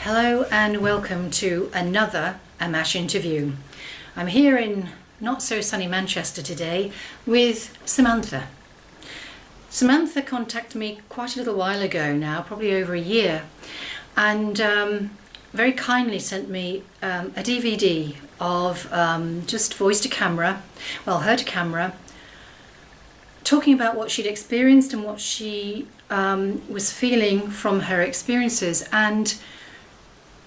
Hello and welcome to another AMMACH interview. I'm here in not so sunny Manchester today with Samantha. Samantha contacted me quite a little while ago now, probably over a year, and very kindly sent me a DVD of just voice to camera, her to camera, talking about what she'd experienced and what she was feeling from her experiences. And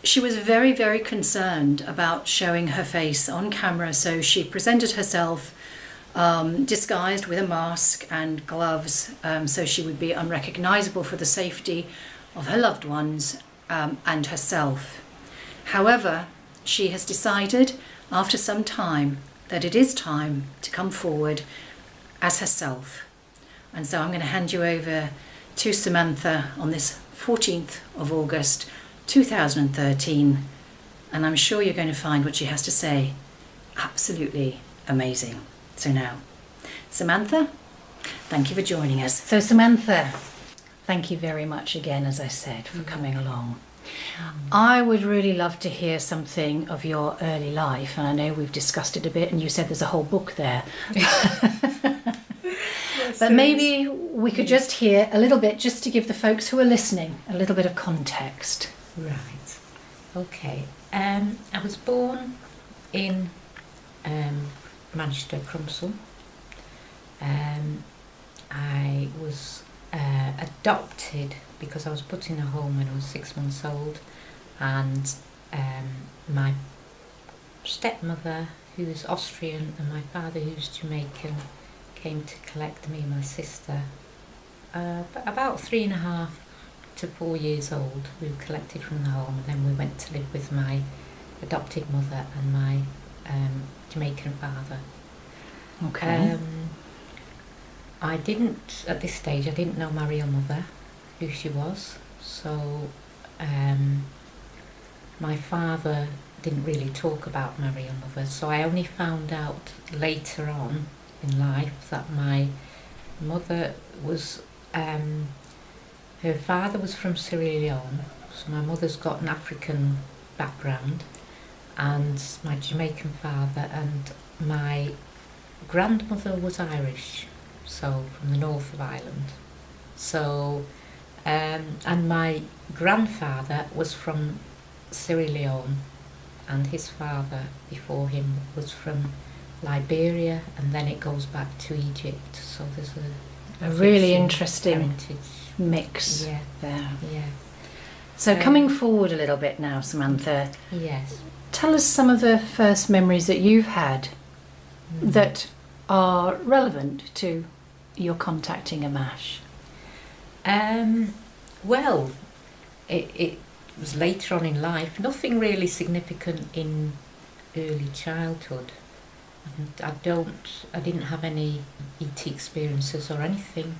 she was very, very concerned about showing her face on camera, so she presented herself disguised with a mask and gloves, so she would be unrecognisable for the safety of her loved ones and herself. However, she has decided after some time that it is time to come forward as herself. And so I'm going to hand you over to Samantha on this 14th of August 2013, and I'm sure you're going to find what she has to say absolutely amazing. So now, Samantha, thank you for joining us. So Samantha, thank you very much again, as I said, for coming along. I would really love to hear something of your early life, and I know we've discussed it a bit, and you said there's a whole book there. But maybe we could just hear a little bit, just to give the folks who are listening a little bit of context. Right. Okay. I was born in Manchester, Crumsall. I was adopted because I was put in a home when I was 6 months old, and my stepmother, who was Austrian, and my father, who's Jamaican, came to collect me and my sister. About 3.5 to 4 years old, we were collected from the home, and then we went to live with my adopted mother and my Jamaican father. Okay. At this stage, I didn't know my real mother, who she was, so my father didn't really talk about my real mother, so I only found out later on in life that my mother was, her father was from Sierra Leone, so my mother's got an African background, and my Jamaican father, and my grandmother was Irish, so from the north of Ireland. So, and my grandfather was from Sierra Leone, and his father before him was from Liberia, and then it goes back to Egypt. So there's a really interesting heritage mix there. Yeah. So coming forward a little bit now, Samantha. Yes. Tell us some of the first memories that you've had that are relevant to your contacting AMMACH. Well, it was later on in life. Nothing really significant in early childhood. And I didn't have any ET experiences or anything.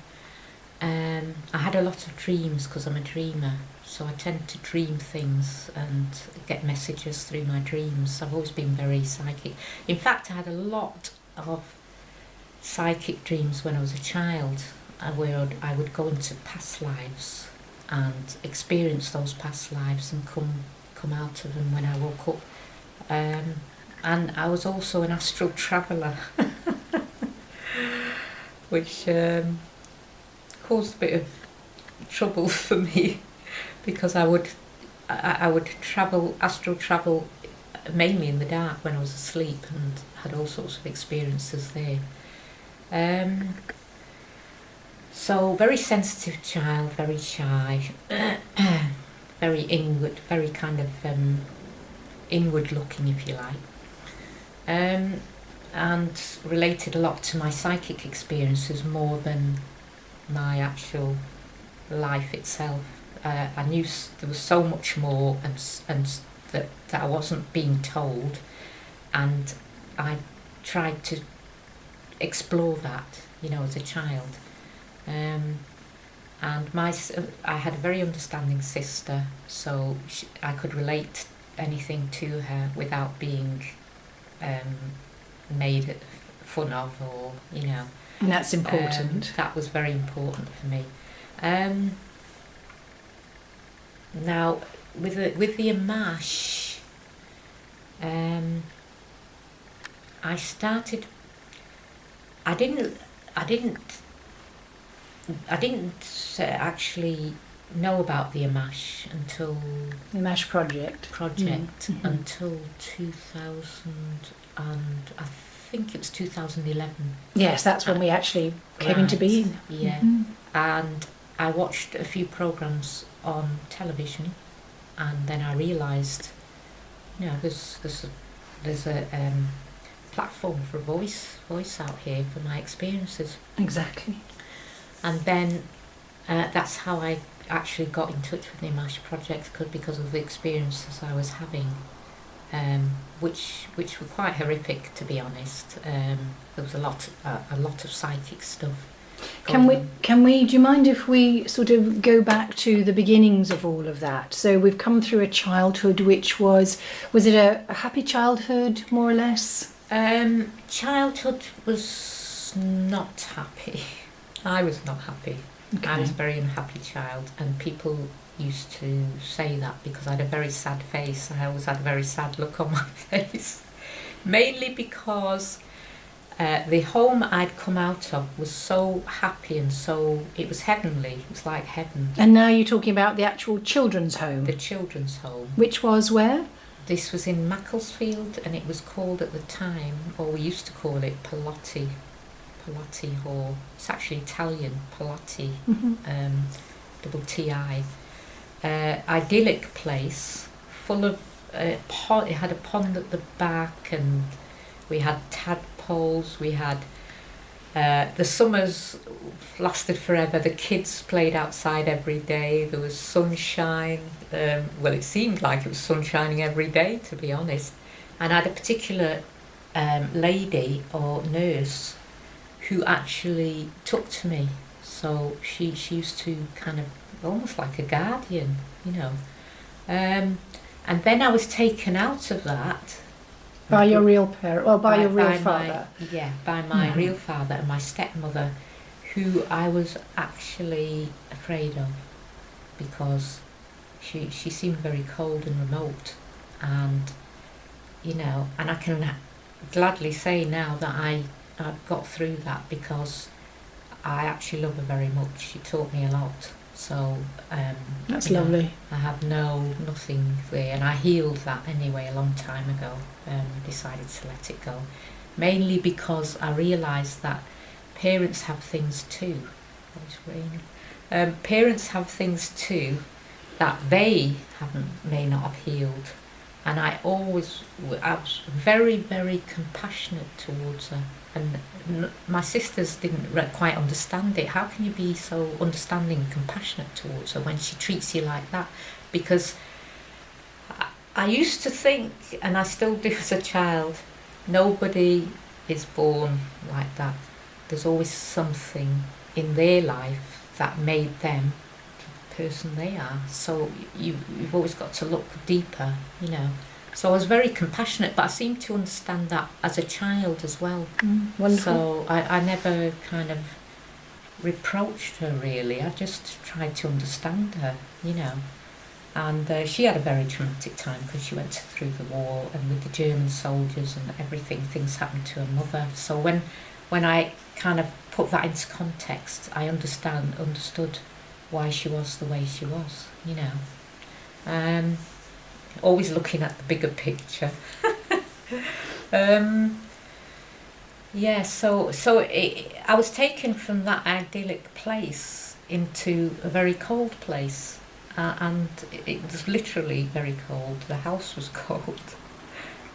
I had a lot of dreams because I'm a dreamer, so I tend to dream things and get messages through my dreams. I've always been very psychic. In fact, I had a lot of psychic dreams when I was a child, where I would go into past lives and experience those past lives and come out of them when I woke up. And I was also an astral traveller, which caused a bit of trouble for me, because I would astral travel mainly in the dark when I was asleep, and had all sorts of experiences there. So very sensitive child, very shy, very inward, very kind of inward looking, if you like. And related a lot to my psychic experiences more than my actual life itself. I knew there was so much more, and that I wasn't being told, and I tried to explore that, as a child. And I had a very understanding sister, so I could relate anything to her without being made fun of, or And that's important. that was very important for me. Now, with the AMMACH, I started. I didn't actually know about the AMMACH until The AMMACH project. Until 2000, and I think it was 2011. Yes, that's when we actually came into being. Yeah, and I watched a few programs on television, and then I realised, there's a platform for voice out here for my experiences. Exactly. And then that's how I actually got in touch with the AMMACH project, because of the experiences I was having, which were quite horrific, to be honest. There was a lot of psychic stuff. Do you mind if we sort of go back to the beginnings of all of that? So we've come through a childhood which was it a happy childhood, more or less? Childhood was not happy. I was not happy. Okay. I was a very unhappy child, and people used to say that because I had a very sad face. I always had a very sad look on my face, mainly because the home I'd come out of was so happy, and so it was heavenly. It was like heaven. And now you're talking about the actual children's home? The children's home. Which was where? This was in Macclesfield, and it was called at the time, or we used to call it Pallotti Hall. It's actually Italian, Pallotti, double T-I. Idyllic place, full of pond. It had a pond at the back, and we had tadpoles. We had the summers lasted forever. The kids played outside every day. There was sunshine. Well, it seemed like it was sun shining every day, to be honest. And I had a particular lady or nurse who actually took to me. So she used to kind of, almost like a guardian, And then I was taken out of that. By your real parent, well, by your real father. By my real father and my stepmother, who I was actually afraid of, because she seemed very cold and remote, and and I can gladly say now that I've got through that, because I actually love her very much. She taught me a lot. So that's lovely. I have nothing there, and I healed that anyway a long time ago. Decided to let it go, mainly because I realised that parents have things too. Parents have things too that they may not have healed, and I was very, very compassionate towards her. And my sisters didn't quite understand it. How can you be so understanding and compassionate towards her when she treats you like that? Because I used to think, and I still do as a child, nobody is born like that. There's always something in their life that made them the person they are. So you've always got to look deeper, So I was very compassionate, but I seemed to understand that as a child as well. Wonderful. So I never kind of reproached her, really. I just tried to understand her, And she had a very traumatic time, because she went through the war, and with the German soldiers and everything, things happened to her mother. So when I kind of put that into context, I understood why she was the way she was, Always looking at the bigger picture. I was taken from that idyllic place into a very cold place, and it was literally very cold. The house was cold,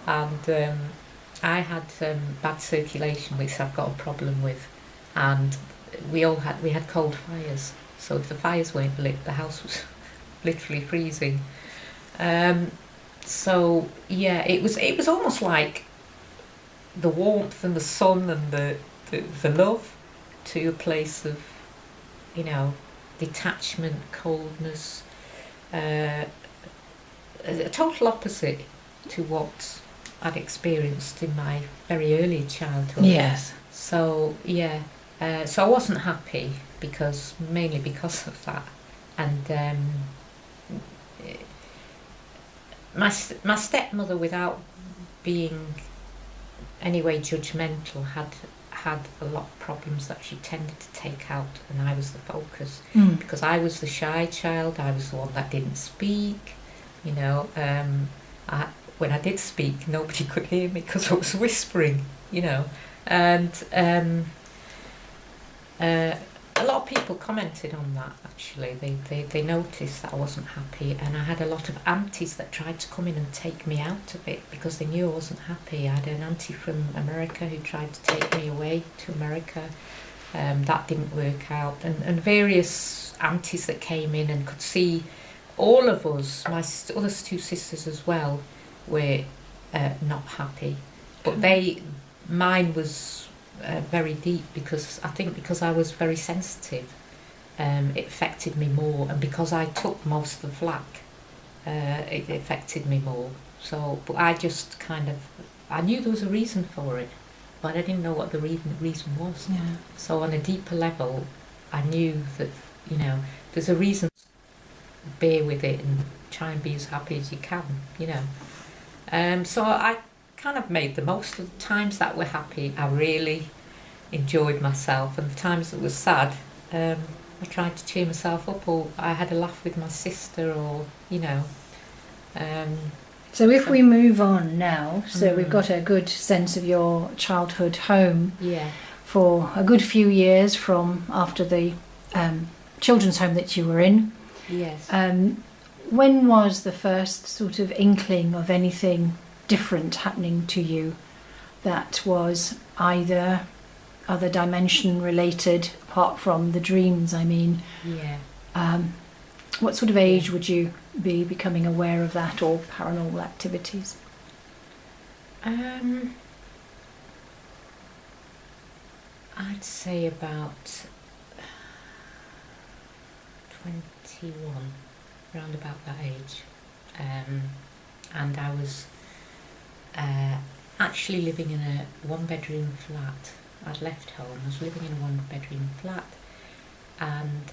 and I had bad circulation, which I've got a problem with, and we had cold fires. So if the fires weren't lit, the house was literally freezing. It was almost like the warmth and the sun and the love to a place of, detachment, coldness, a total opposite to what I'd experienced in my very early childhood. Yes. So so I wasn't happy, mainly because of that, and my stepmother, without being anyway judgmental, had a lot of problems that she tended to take out, and I was the focus because I was the shy child. I was the one that didn't speak. You know, when I did speak, nobody could hear me because I was whispering. You know, and a lot of people commented on that. Actually, they noticed that I wasn't happy, and I had a lot of aunties that tried to come in and take me out of it because they knew I wasn't happy. I had an auntie from America who tried to take me away to America. That didn't work out, and various aunties that came in and could see all of us, my other two sisters as well, were not happy, but mine was very deep, because I think because I was very sensitive, it affected me more, and because I took most of the flack, it affected me more. So, but I just I knew there was a reason for it, but I didn't know what the reason was. Yeah. So on a deeper level, I knew that, you know, there's a reason. Bear with it and try and be as happy as you can, you know. So I kind of made the most of the times that were happy. I really enjoyed myself, and the times that were sad, I tried to cheer myself up, or I had a laugh with my sister, or, you know. So if we move on now, so we've got a good sense of your childhood home for a good few years from after the children's home that you were in. Yes. When was the first sort of inkling of anything different happening to you that was either other dimension related, apart from the dreams, I mean? Yeah. What sort of age would you be becoming aware of that, or paranormal activities? I'd say about 21, around about that age. And I was actually living in a one-bedroom flat. I'd left home, I was living in a one-bedroom flat, and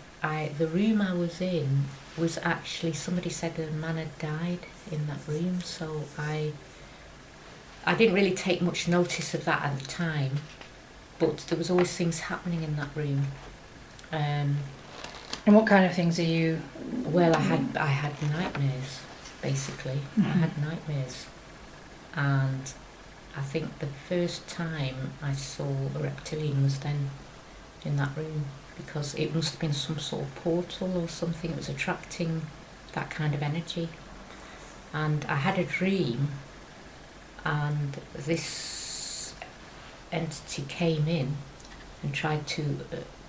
the room I was in was actually, somebody said a man had died in that room, so I didn't really take much notice of that at the time, but there was always things happening in that room. And what kind of things are you? Well, I had nightmares, basically. I had nightmares, and I think the first time I saw a reptilian was then in that room, because it must have been some sort of portal or something. It was attracting that kind of energy. And I had a dream, and this entity came in and tried to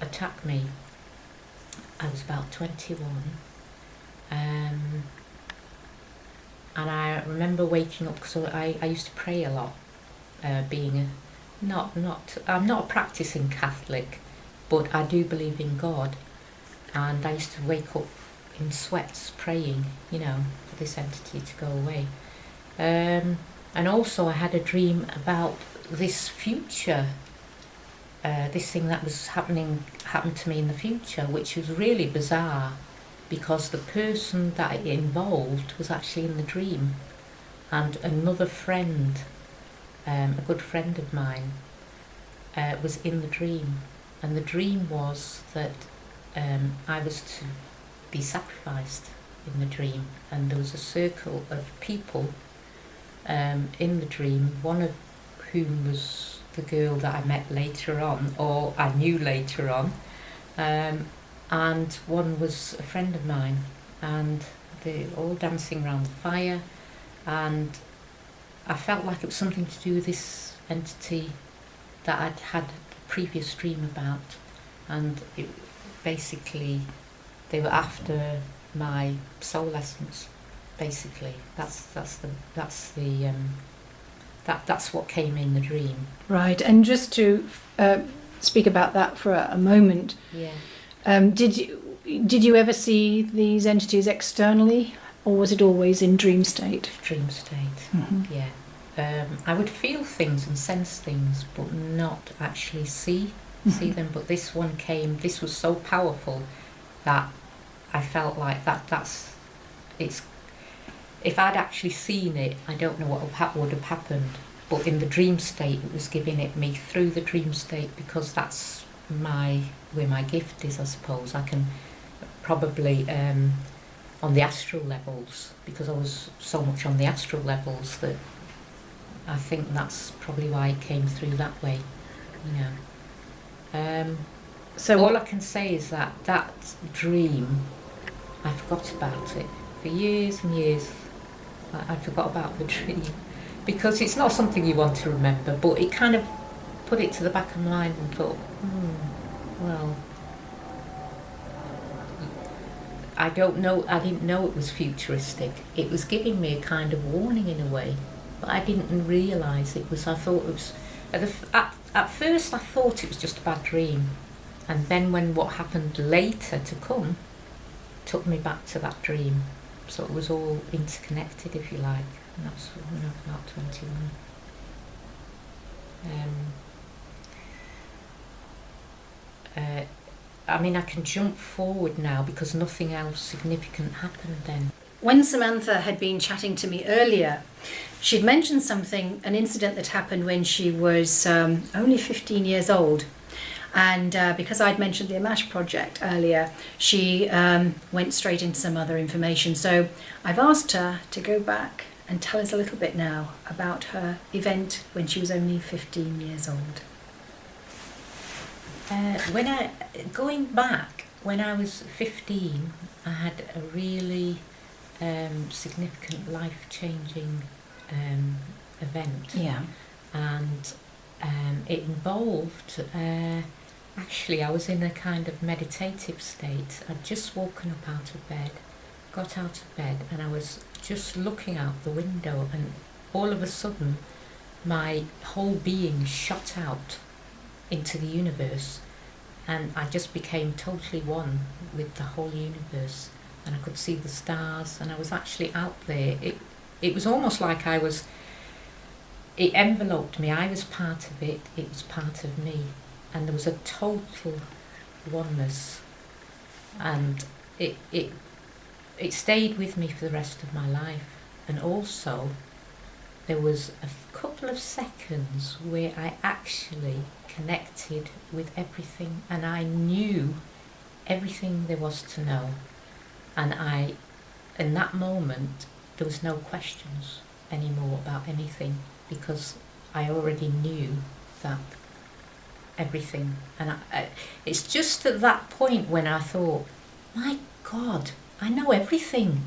attack me. I was about 21, and I remember waking up, because I used to pray a lot, being I'm not a practicing Catholic, but I do believe in God, and I used to wake up in sweats praying, you know, for this entity to go away. And also I had a dream about this future, this thing that was happened to me in the future, which was really bizarre, because the person that it involved was actually in the dream, and another friend, a good friend of mine, was in the dream, and the dream was that I was to be sacrificed in the dream, and there was a circle of people in the dream, one of whom was the girl that I met later on, or I knew later on, and one was a friend of mine, and they were all dancing around the fire, and I felt like it was something to do with this entity that I'd had a previous dream about, and it basically, they were after my soul essence, basically. That's what came in the dream. Right, and just to speak about that for a moment. Yeah. Did you ever see these entities externally, or was it always in dream state? Dream state. Mm-hmm. Yeah. I would feel things and sense things, but not actually see them. But this one came. This was so powerful that I felt like it's if I'd actually seen it, I don't know what would have happened. But in the dream state, it was giving it me through the dream state, because that's where my gift is, I suppose. I can probably on the astral levels, because I was so much on the astral levels, that I think that's probably why it came through that way. So all I can say is that dream, I forgot about it for years and years. I forgot about the dream, because it's not something you want to remember, but it kind of put it to the back of my mind and thought, well, I don't know, I didn't know it was futuristic. It was giving me a kind of warning in a way, but I didn't realise it was. I thought it was, at first I thought it was just a bad dream, and then when what happened later to come took me back to that dream. So it was all interconnected, if you like, and that's when I was about 21. I mean, I can jump forward now because nothing else significant happened then. When Samantha had been chatting to me earlier, she'd mentioned something, an incident that happened when she was only 15 years old. And because I'd mentioned the AMMACH project earlier, she went straight into some other information. So I've asked her to go back and tell us a little bit now about her event when she was only 15 years old. Going back, when I was 15, I had a really significant life-changing event. Yeah. And it involved, actually I was in a kind of meditative state. I'd just woken up out of bed, got out of bed, and I was just looking out the window, and all of a sudden my whole being shot out into the universe, and I just became totally one with the whole universe, and I could see the stars, and I was actually out there. It was almost like it enveloped me. I was part of it, it was part of me, and there was a total oneness, and it stayed with me for the rest of my life. And also there was a couple of seconds where I actually connected with everything, and I knew everything there was to know, and in that moment there was no questions anymore about anything, because I already knew that everything. And it's just at that point when I thought, my God, I know everything.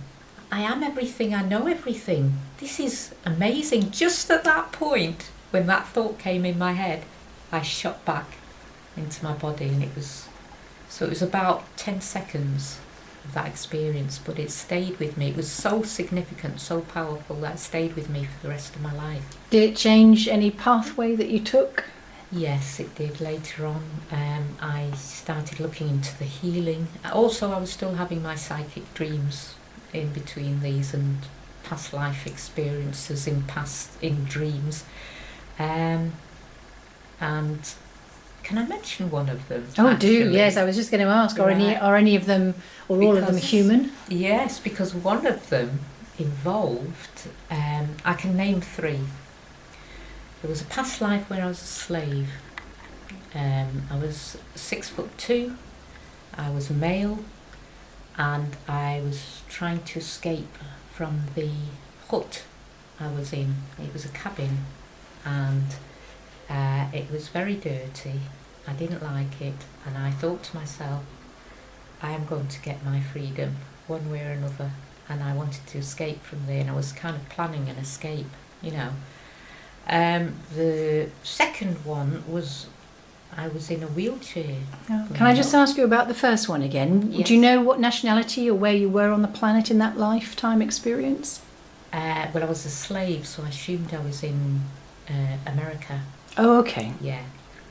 I am everything, I know everything. This is amazing. Just at that point, when that thought came in my head, I shot back into my body, and it was about 10 seconds of that experience, but it stayed with me. It was so significant, so powerful, that it stayed with me for the rest of my life. Did it change any pathway that you took? Yes, it did. Later on, I started looking into the healing. Also, I was still having my psychic dreams in between these, and past life experiences in dreams. And can I mention one of them? Oh, actually? do, yes, I was just going to ask, are any of them, or all of them human? Yes, because one of them involved, I can name 3. There was a past life where I was a slave. I was 6'2", I was male, and I was trying to escape from the hut I was in. It was a cabin, and it was very dirty. I didn't like it, and I thought to myself, I am going to get my freedom one way or another, and I wanted to escape from there, and I was kind of planning an escape, you know. The second one was, I was in a wheelchair. Oh. Can I just ask you about the first one again? Yes. Do you know what nationality or where you were on the planet in that lifetime experience? Well, I was a slave, so I assumed I was in America. Oh, okay. Yeah.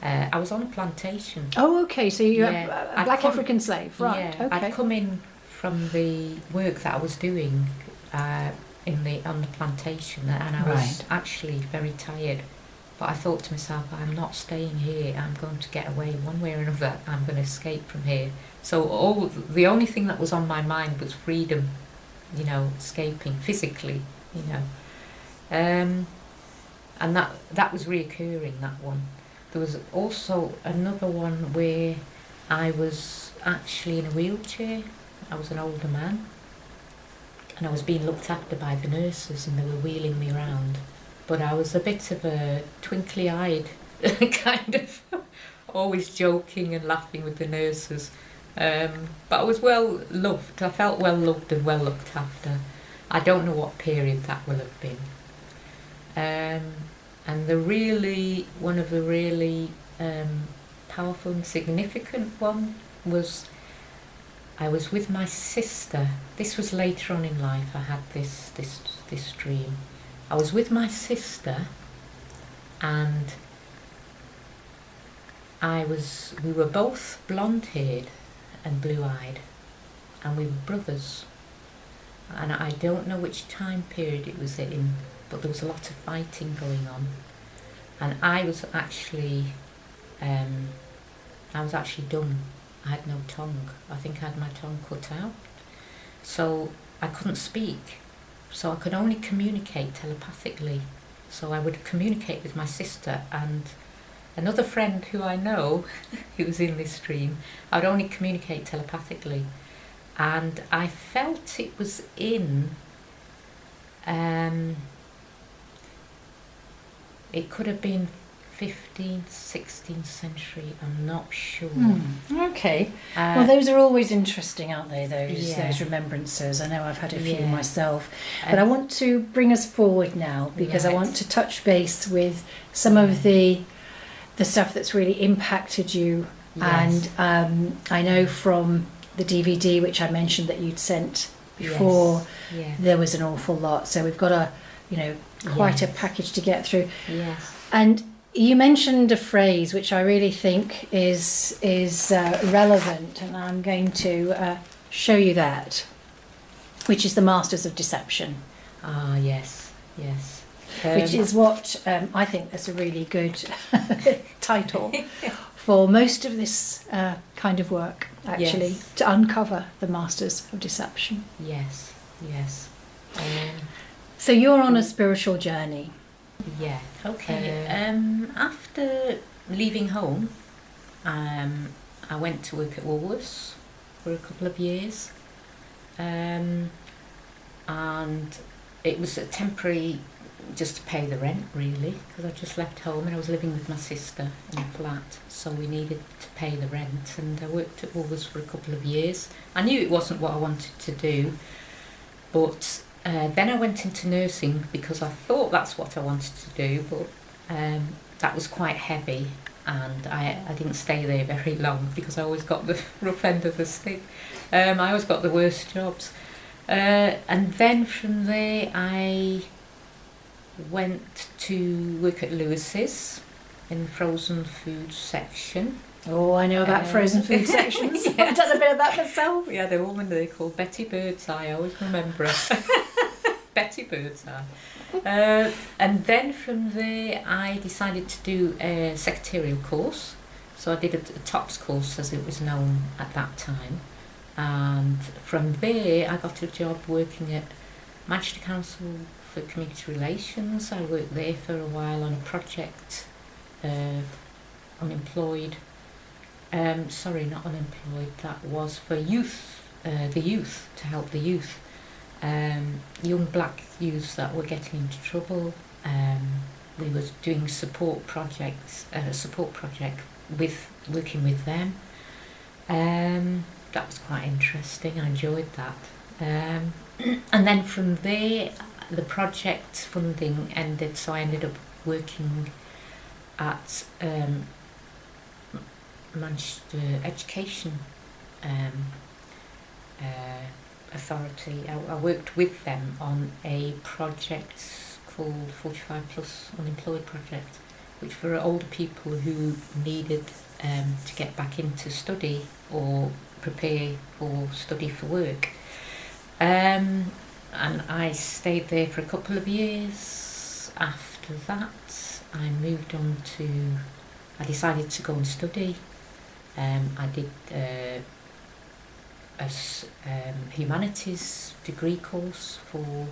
I was on a plantation. Oh, okay, so you're Yeah. a black African slave, right? Yeah, Okay. I'd come in from the work that I was doing on the plantation, and I was Right. actually very tired. But I thought to myself, I'm not staying here. I'm going to get away one way or another. I'm going to escape from here. So the only thing that was on my mind was freedom. you know, escaping physically, you know. And that was reoccurring, that one. There was also another one where I was actually in a wheelchair. I was an older man, and I was being looked after by the nurses, and they were wheeling me around. But I was a bit of a twinkly-eyed kind of, always joking and laughing with the nurses. But I was well loved. I felt well loved and well looked after. I don't know what period that will have been. And one of the really powerful and significant one was, I was with my sister. This was later on in life. I had this dream. I was with my sister, and we were both blonde-haired and blue-eyed, and we were brothers. And I don't know which time period it was in, but there was a lot of fighting going on. And I was actually dumb. I had no tongue. I think I had my tongue cut out. So I couldn't speak. So I could only communicate telepathically. So I would communicate with my sister and another friend who I know, who was in this dream. I would only communicate telepathically. And I felt it was in, it could have been 15th, 16th century, I'm not sure. Okay. Well, those are always interesting, aren't they, those remembrances? I know I've had a few myself. But I want to bring us forward now, because I want to touch base with some of the stuff that's really impacted you. Yes. And I know from the DVD, which I mentioned that you'd sent before, there was an awful lot. So we've got quite a package to get through. Yes. And you mentioned a phrase which I really think is relevant, and I'm going to show you that, which is the Masters of Deception. Ah, yes. Which is what I think that's a really good title for most of this kind of work, actually, to uncover the Masters of Deception. Yes. So you're on a spiritual journey. Yeah. Okay. After leaving home, I went to work at Woolworths for a couple of years, and it was a temporary, just to pay the rent, really, because I just left home and I was living with my sister in a flat, so we needed to pay the rent. And I worked at Woolworths for a couple of years. I knew it wasn't what I wanted to do, but then I went into nursing because I thought that's what I wanted to do, but that was quite heavy, and I didn't stay there very long because I always got the rough end of the stick. I always got the worst jobs. And then from there I went to work at Lewis's in the frozen food section. Oh, I know about frozen food sections. I've done a bit of that myself. We had a woman there called Betty Birdseye, I always remember her. Betty Birdseye. And then from there I decided to do a secretarial course. So I did a TOPS course, as it was known at that time. And from there I got a job working at Manchester Council for Community Relations. I worked there for a while on a project, unemployed. Not unemployed, that was for youth, the youth, to help the youth. Young black youths that were getting into trouble. We were doing a support project with working with them. That was quite interesting. I enjoyed that. And then from there, the project funding ended, so I ended up working at Manchester Education Authority. I worked with them on a project called 45 Plus Unemployed Project, which for older people who needed to get back into study or prepare for study for work. And I stayed there for a couple of years. After that, I decided to go and study. I did humanities degree course for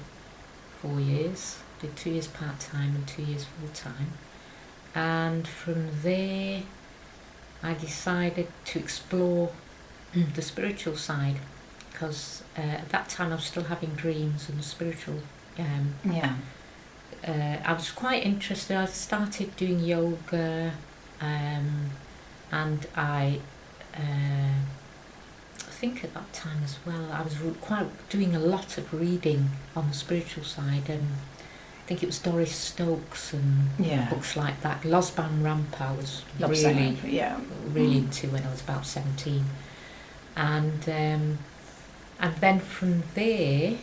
4 years. Did 2 years part-time and 2 years full-time. And from there I decided to explore the spiritual side, because at that time I was still having dreams and spiritual. I was quite interested. I started doing yoga, and I think at that time as well I was quite doing a lot of reading on the spiritual side. I think it was Doris Stokes and books like that. Losban Rampa was really into when I was about 17, and then from there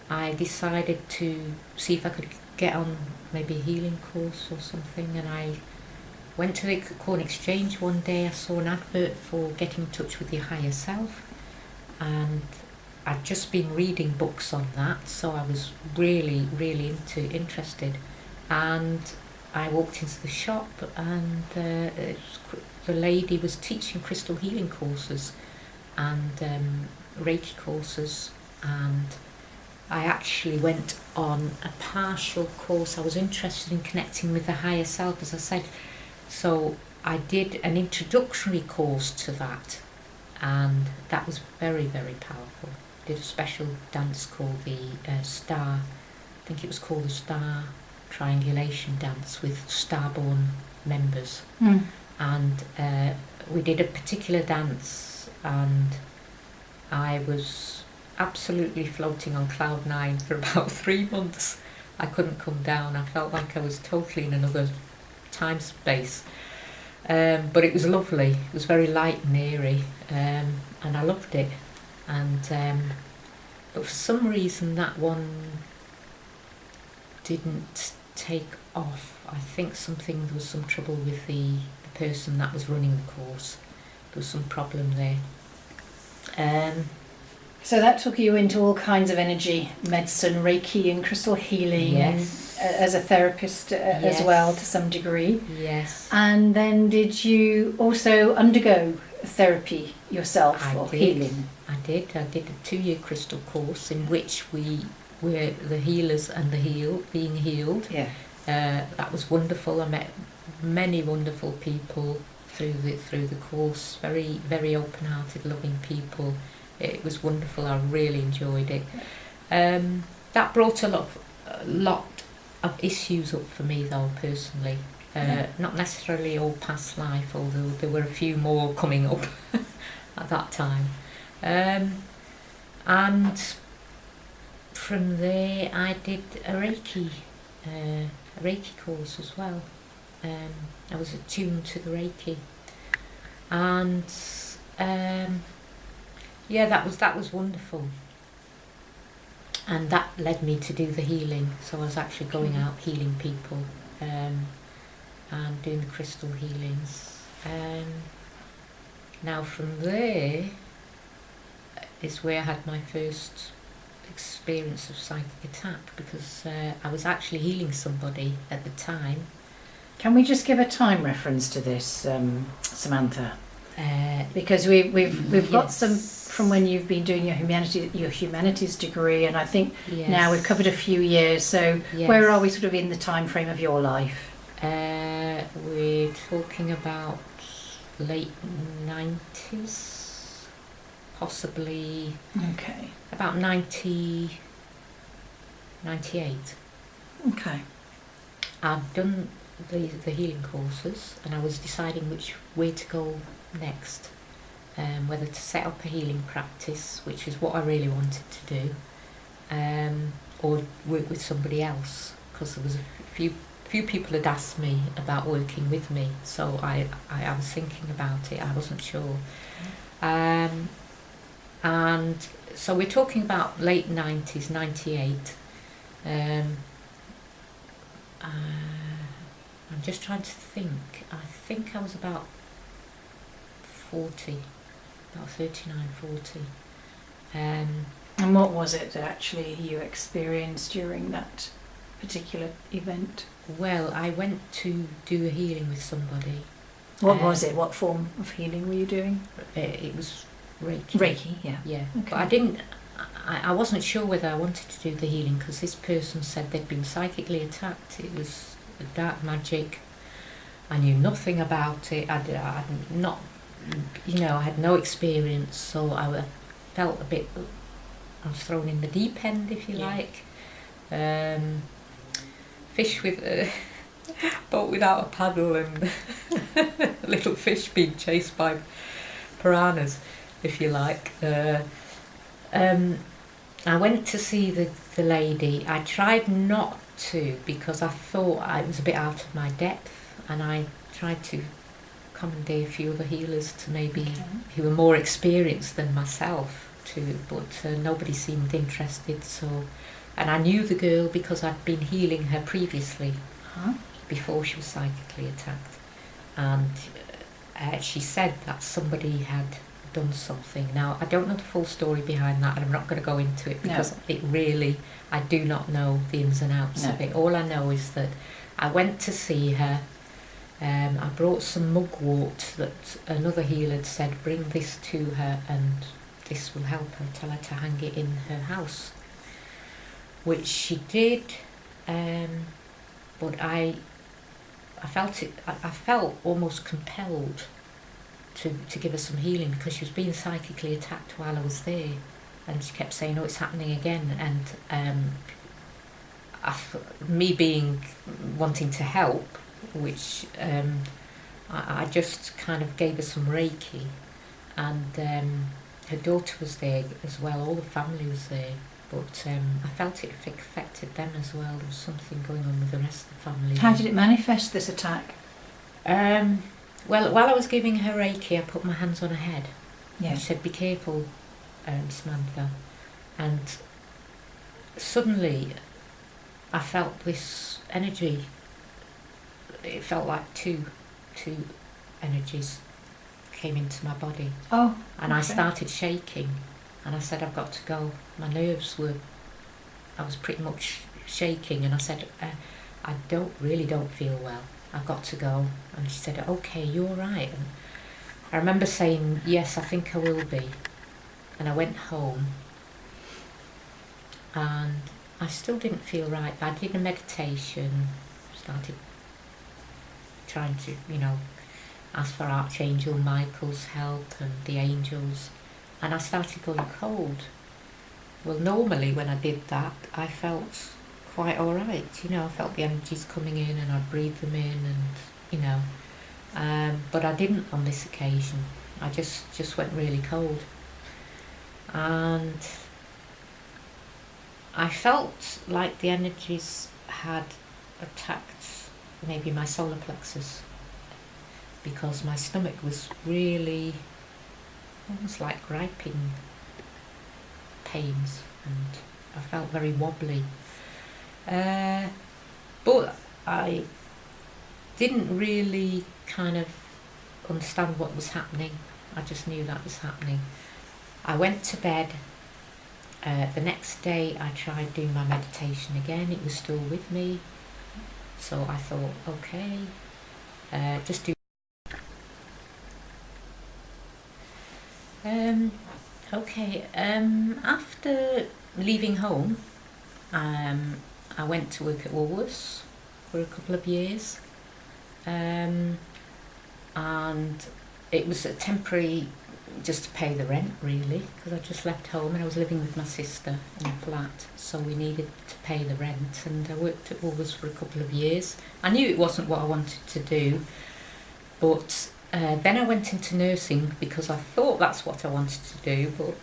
I decided to see if I could get on maybe a healing course or something, and I went to the Corn Exchange one day. I saw an advert for getting in touch with your higher self, and I'd just been reading books on that, so I was really interested. And I walked into the shop, and the lady was teaching crystal healing courses and Reiki courses, and I actually went on a partial course. I was interested in connecting with the higher self, as I said, so I did an introductory course to that, and that was very powerful. Did a special dance called the Star, I think it was called the Star Triangulation Dance with Starborn members. And we did a particular dance, and I was absolutely floating on cloud 9 for about 3 months. I couldn't come down. I felt like I was totally in another time space, but it was lovely. It was very light and airy, and I loved it. And but for some reason that one didn't take off. I think there was some trouble with the person that was running the course. There was some problem there. So that took you into all kinds of energy medicine, Reiki and crystal healing, as a therapist as well to some degree. Yes. And then did you also undergo therapy yourself healing? I did a 2-year crystal course in which we were the healers and the being healed. Yeah. That was wonderful. I met many wonderful people through the course. Very open-hearted, loving people. It was wonderful. I really enjoyed it. That brought a lot of issues up for me, though, personally. Not necessarily all past life, although there were a few more coming up at that time. And from there I did a Reiki course as well. I was attuned to the Reiki, and that was wonderful. And that led me to do the healing. So I was actually going out healing people, and doing the crystal healings. Now from there is where I had my first experience of psychic attack, because I was actually healing somebody at the time. Can we just give a time reference to this, Samantha? Because we've got some from when you've been doing your humanities degree, and I think now we've covered a few years. So where are we sort of in the time frame of your life? We're talking about late 90s, possibly. Okay. About 90, 98. Okay. I've done the healing courses, and I was deciding which way to go next, whether to set up a healing practice, which is what I really wanted to do, or work with somebody else, because there was a few people had asked me about working with me, so I was thinking about it. I wasn't sure. And so we're talking about late 90s, 98. I'm just trying to think. I think I was about 40, about 39, 40. And what was it that actually you experienced during that particular event? Well, I went to do a healing with somebody. What was it? What form of healing were you doing? It was Reiki. Reiki, yeah. Yeah, Okay. but I didn't. I wasn't sure whether I wanted to do the healing because this person said they'd been psychically attacked. It was dark magic. I knew nothing about it. I'd not, I had no experience, so I felt a bit. I was thrown in the deep end, if you like. Fish with a boat without a paddle, and a little fish being chased by piranhas, if you like. I went to see the lady. I tried not to because I thought I was a bit out of my depth, and I tried to commandeer a few other healers to maybe who were more experienced than myself too, but nobody seemed interested. So, and I knew the girl because I'd been healing her previously before she was psychically attacked, and she said that somebody had done something. Now, I don't know the full story behind that, and I'm not going to go into it because it really, I do not know the ins and outs of it. All I know is that I went to see her. I brought some mugwort that another healer had said, bring this to her and this will help her, tell her to hang it in her house, which she did. But I felt almost compelled to give her some healing because she was being psychically attacked while I was there, and she kept saying, "Oh, it's happening again." And me wanting to help, which I just kind of gave her some Reiki, and her daughter was there as well. All the family was there, but I felt it affected them as well. There was something going on with the rest of the family. How did it manifest, this attack? Well, while I was giving her Reiki, I put my hands on her head. Yeah. She said, "Be careful, Samantha." And suddenly, I felt this energy. It felt like two energies came into my body. Oh. And I started shaking, and I said, "I've got to go." My nerves I was pretty much shaking, and I said, I don't feel well. I've got to go." And she said, "Okay, you're all right." And I remember saying, "Yes, I think I will be." And I went home, and I still didn't feel right. I did a meditation, started trying to, ask for Archangel Michael's help and the angels, and I started going cold. Well, normally when I did that, I felt quite all right. I felt the energies coming in, and I'd breathe them in, and but I didn't on this occasion. I just went really cold, and I felt like the energies had attacked maybe my solar plexus, because my stomach was really almost like griping pains, and I felt very wobbly. But I didn't really kind of understand what was happening. I just knew that was happening. I went to bed. The next day I tried doing my meditation again. It was still with me. So I thought, okay, just do. After leaving home, I went to work at Woolworths for a couple of years, and it was a temporary, just to pay the rent really, because I just left home and I was living with my sister in a flat, so we needed to pay the rent, and I worked at Woolworths for a couple of years. I knew it wasn't what I wanted to do, but then I went into nursing because I thought that's what I wanted to do, but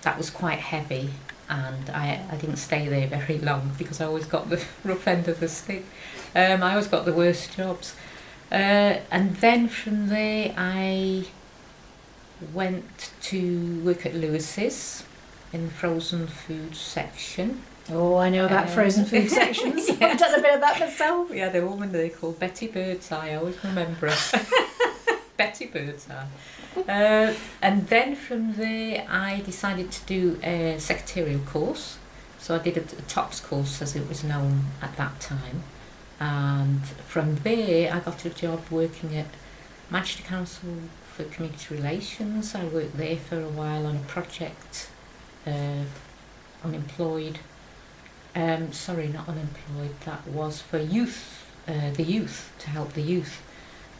that was quite heavy, and I didn't stay there very long because I always got the rough end of the stick. I always got the worst jobs. And then from there I went to work at Lewis's in the frozen food section. Oh, I know about frozen food sections. Yes. I've done a bit of that myself. We had a woman there called Betty Birdseye, I always remember her. Betty Birdseye. And then from there I decided to do a secretarial course. So I did a TOPS course, as it was known at that time. And from there I got a job working at Manchester Council for community relations. I worked there for a while on a project, unemployed. Sorry, not unemployed. That was for youth, the youth, to help the youth,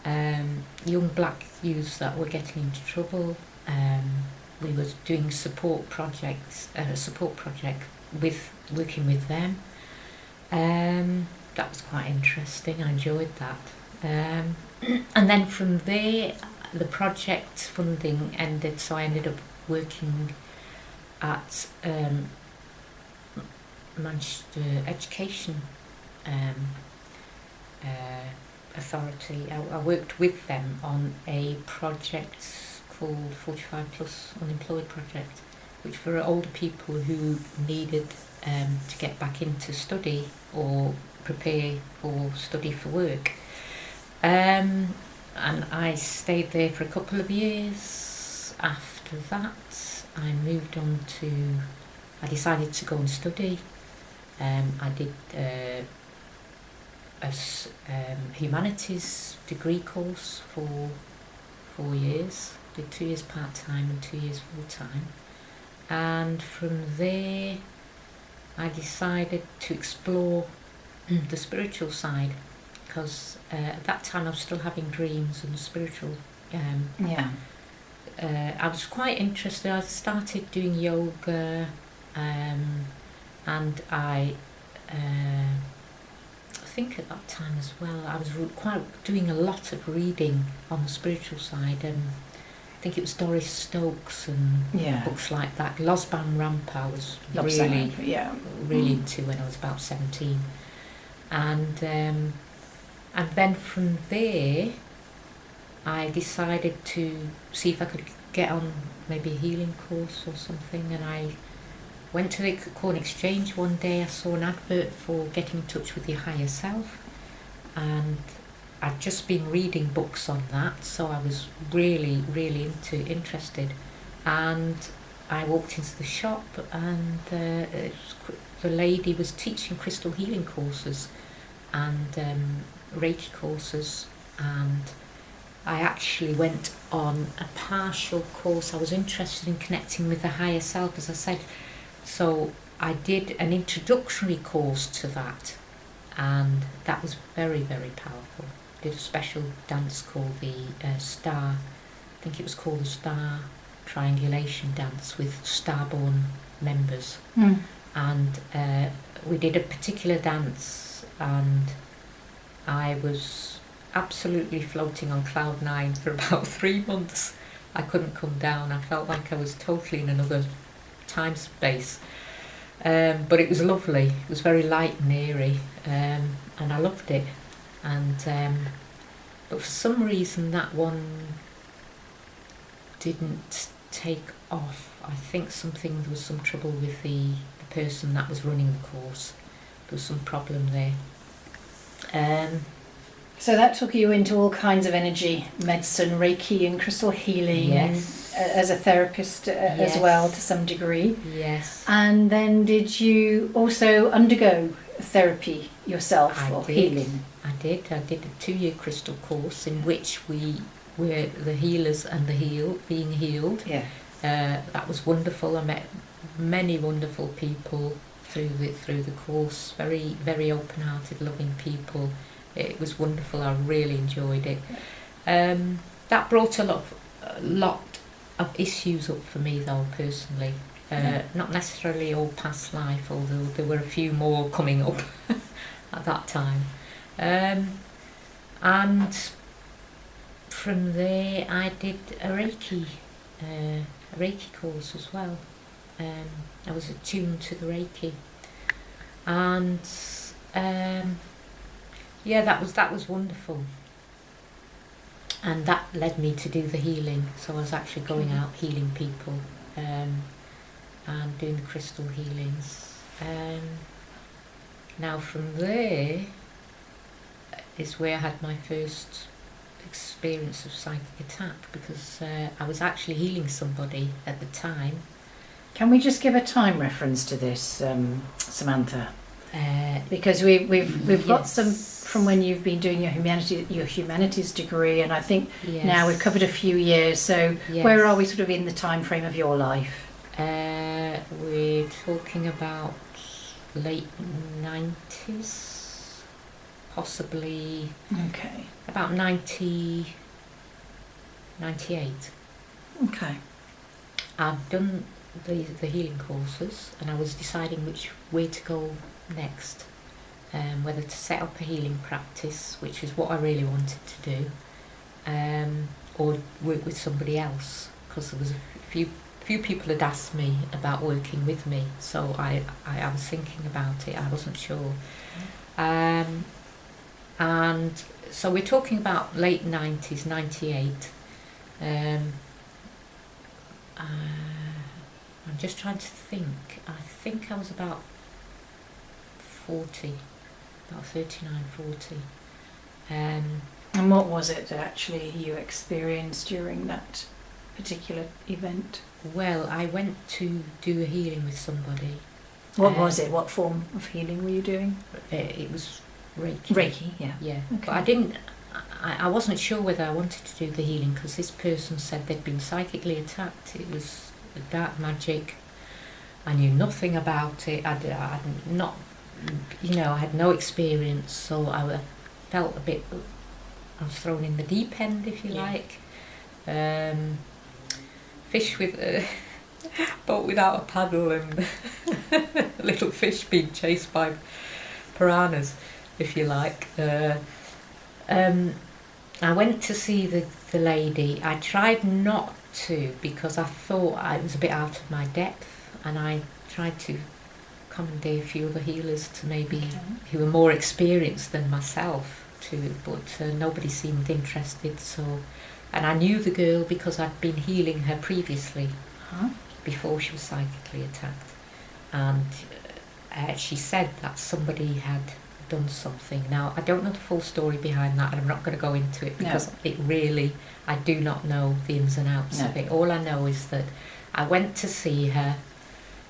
young black youths that were getting into trouble. We were doing support project with working with them. That was quite interesting. I enjoyed that. And then from there, the project funding ended, so I ended up working at Manchester Education Authority. I worked with them on a project called 45 Plus Unemployed Project, which for older people who needed to get back into study or prepare or study for work. And I stayed there for a couple of years. After that, I decided to go and study. I did a humanities degree course for 4 years. Did 2 years part-time and 2 years full-time. And from there, I decided to explore the spiritual side, because at that time I was still having dreams and spiritual. I was quite interested. I started doing yoga, and I think at that time as well I was doing a lot of reading on the spiritual side. I think it was Doris Stokes and books like that. Losban Rampa was really into when I was about 17. And then from there, I decided to see if I could get on maybe a healing course or something. And I went to the Corn Exchange one day. I saw an advert for getting in touch with your higher self, and I'd just been reading books on that, so I was really, really interested. And I walked into the shop, and the lady was teaching crystal healing courses and Reiki courses, and I actually went on a partial course. I was interested in connecting with the higher self, as I said, so I did an introductory course to that, and that was very, very powerful. I did a special dance called the Star, I think it was called the Star Triangulation Dance with Starborn members. And we did a particular dance, and I was absolutely floating on cloud 9 for about 3 months. I couldn't come down. I felt like I was totally in another time space, but it was lovely. It was very light and airy, and I loved it. And but for some reason that one didn't take off. I think there was some trouble with the person that was running the course. There was some problem there. So that took you into all kinds of energy medicine, Reiki and crystal healing, yes, as a therapist as well to some degree. Yes. And then did you also undergo therapy yourself healing? I did a 2-year crystal course in which we were the healers and the being healed. Yeah. That was wonderful. I met many wonderful people through the course. Very, very open-hearted, loving people. It was wonderful. I really enjoyed it. That brought a lot of issues up for me, though, personally. Not necessarily all past life, although there were a few more coming up at that time. And from there, I did a Reiki course as well. I was attuned to the Reiki, and that was wonderful. And that led me to do the healing. So I was actually going out healing people, and doing the crystal healings. Now from there is where I had my first experience of psychic attack, because I was actually healing somebody at the time. Can we just give a time reference to this, Samantha? Because we've got Yes. some from when you've been doing your humanities degree, and I think Yes. now we've covered a few years. So Yes. where are we sort of in the time frame of your life? We're talking about late 90s, possibly Okay. about 90, 98. Okay. I've done the healing courses, and I was deciding which way to go next, whether to set up a healing practice, which is what I really wanted to do, or work with somebody else, because there was a few people had asked me about working with me, so I was thinking about it. I wasn't sure, and so we're talking about late 90s, 98. I'm just trying to think. I think I was about 40, about 39, 40. And what was it that actually you experienced during that particular event? Well, I went to do a healing with somebody. What was it? What form of healing were you doing? It was Reiki. Reiki, yeah. Yeah, Okay. but I didn't. I wasn't sure whether I wanted to do the healing, because this person said they'd been psychically attacked. It was dark magic. I knew nothing about it. I not, I had no experience, so I felt a bit. I was thrown in the deep end, if you like. Fish with a boat without a paddle, and a little fish being chased by piranhas, if you like. I went to see the lady. I tried not to, because I thought I was a bit out of my depth, and I tried to commandeer a few other healers to maybe who were more experienced than myself to, but nobody seemed interested. So, and I knew the girl because I'd been healing her previously, before she was psychically attacked, and she said that somebody had done something. Now, I don't know the full story behind that, and I'm not going to go into it, because it really, I do not know the ins and outs of it. All I know is that I went to see her.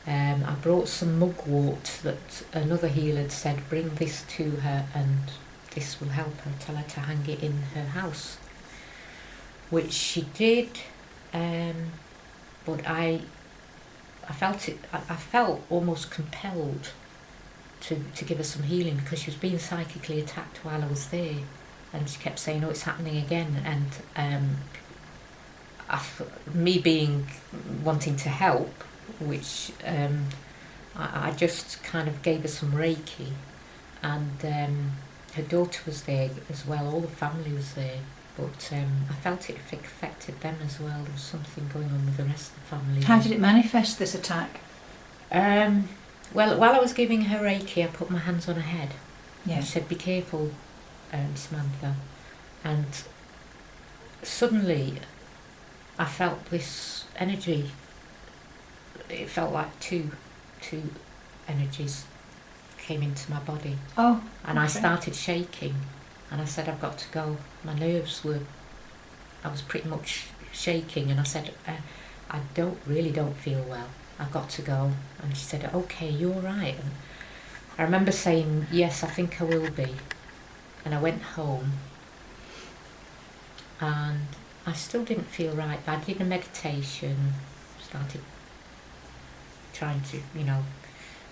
I brought some mugwort that another healer had said, bring this to her and this will help her, tell her to hang it in her house, which she did. But I felt it. I felt almost compelled to give her some healing, because she was being psychically attacked while I was there, and she kept saying, "Oh, it's happening again." And me being wanting to help, which I just kind of gave her some Reiki, and her daughter was there as well. All the family was there. But I felt it affected them as well. There was something going on with the rest of the family. How did it manifest, this attack? Well, while I was giving her Reiki, I put my hands on her head. Yeah. I said, "Be careful, Samantha." And suddenly, I felt this energy. It felt like two energies came into my body. Oh. And I started shaking. And I said, "I've got to go." My nerves I was pretty much shaking, and I said, I really don't feel well. I've got to go." And she said, "Okay, you're all right." And I remember saying, "Yes, I think I will be." And I went home, and I still didn't feel right. I did a meditation, started trying to,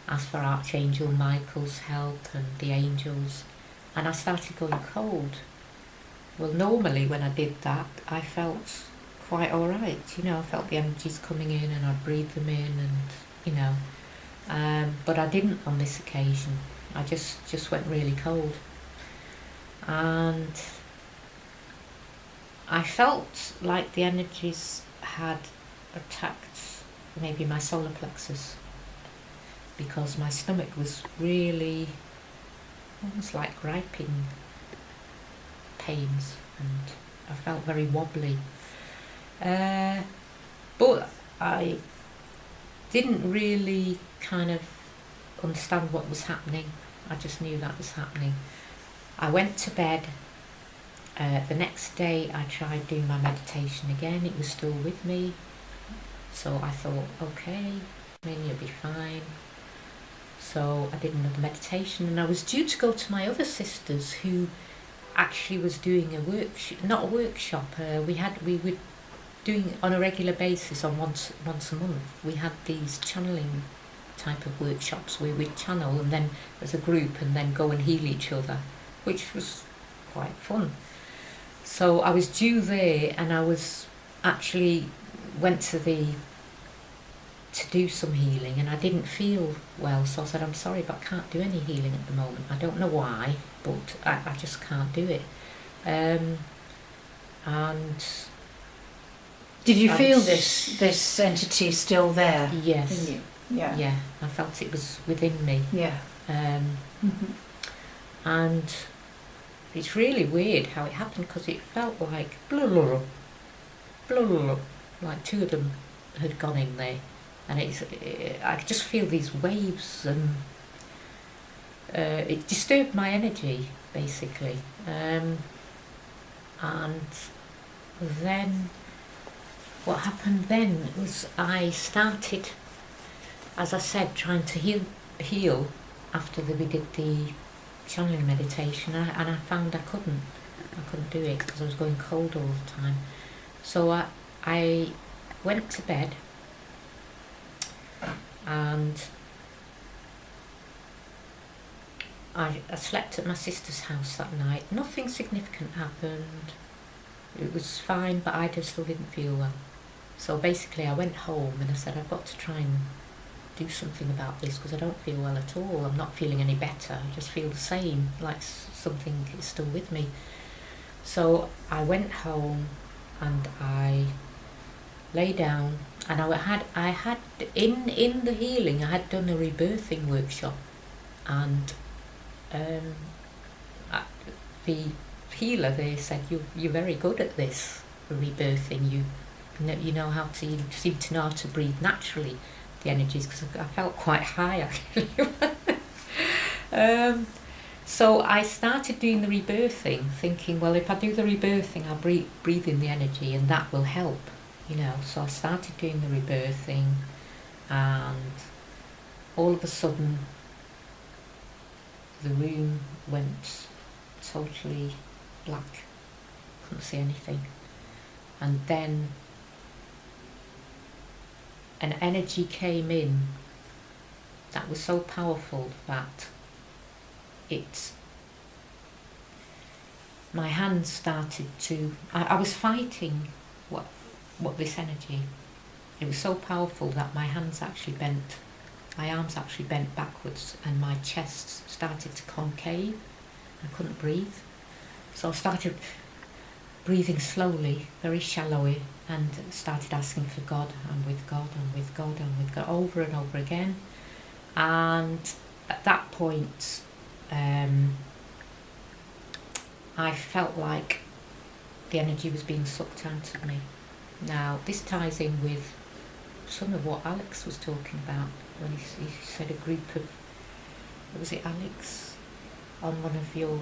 ask for Archangel Michael's help and the angels. And I started going cold. Well, normally when I did that, I felt quite all right. I felt the energies coming in, and I'd breathe them in, and but I didn't on this occasion. I just went really cold, and I felt like the energies had attacked maybe my solar plexus, because my stomach was really almost like griping pains, and I felt very wobbly. But I didn't really kind of understand what was happening. I just knew that was happening. I went to bed. The next day I tried doing my meditation again. It was still with me. So I thought, okay, maybe you'll be fine. So I did another meditation, and I was due to go to my other sisters who actually was doing a not a workshop. We were doing on a regular basis on once a month. We had these channeling type of workshops where we'd channel and then as a group and then go and heal each other, which was quite fun. So I was due there, and I was actually went to do some healing, and I didn't feel well, so I said, I'm sorry, but I can't do any healing at the moment. I don't know why, but I just can't do it. And did you feel this entity still there? Yes. In you? Yeah. I felt it was within me. Yeah. And it's really weird how it happened, because it felt like blah, blah, blah, blah, blah, blah, like two of them had gone in there, and I could just feel these waves, and it disturbed my energy basically. And then what happened then was I started, as I said, trying to heal after we did the channeling meditation, and I found I couldn't do it because I was going cold all the time. So I went to bed, and I slept at my sister's house that night. Nothing significant happened. It was fine, but I just still didn't feel well. So basically I went home and I said, I've got to try and do something about this, because I don't feel well at all. I'm not feeling any better. I just feel the same, like something is still with me. So I went home and I lay down, and I had in the healing, I had done a rebirthing workshop, and the healer there said, you're very good at this rebirthing. You know how to, you seem to know how to breathe naturally, the energies, because I felt quite high actually. So I started doing the rebirthing, thinking, well, if I do the rebirthing, I'll breathe in the energy and that will help, you know. So I started doing the rebirthing, and all of a sudden the room went totally black, couldn't see anything, and then an energy came in that was so powerful that my hands started to, I was fighting what this energy, it was so powerful that my arms actually bent backwards, and my chest started to concave. I couldn't breathe, so I started breathing slowly, very shallowly, and started asking for God, and with God, and with God, and with God, over and over again. And at that point, I felt like the energy was being sucked out of me. Now, this ties in with some of what Alex was talking about when he said a group of, was it Alex, on one of your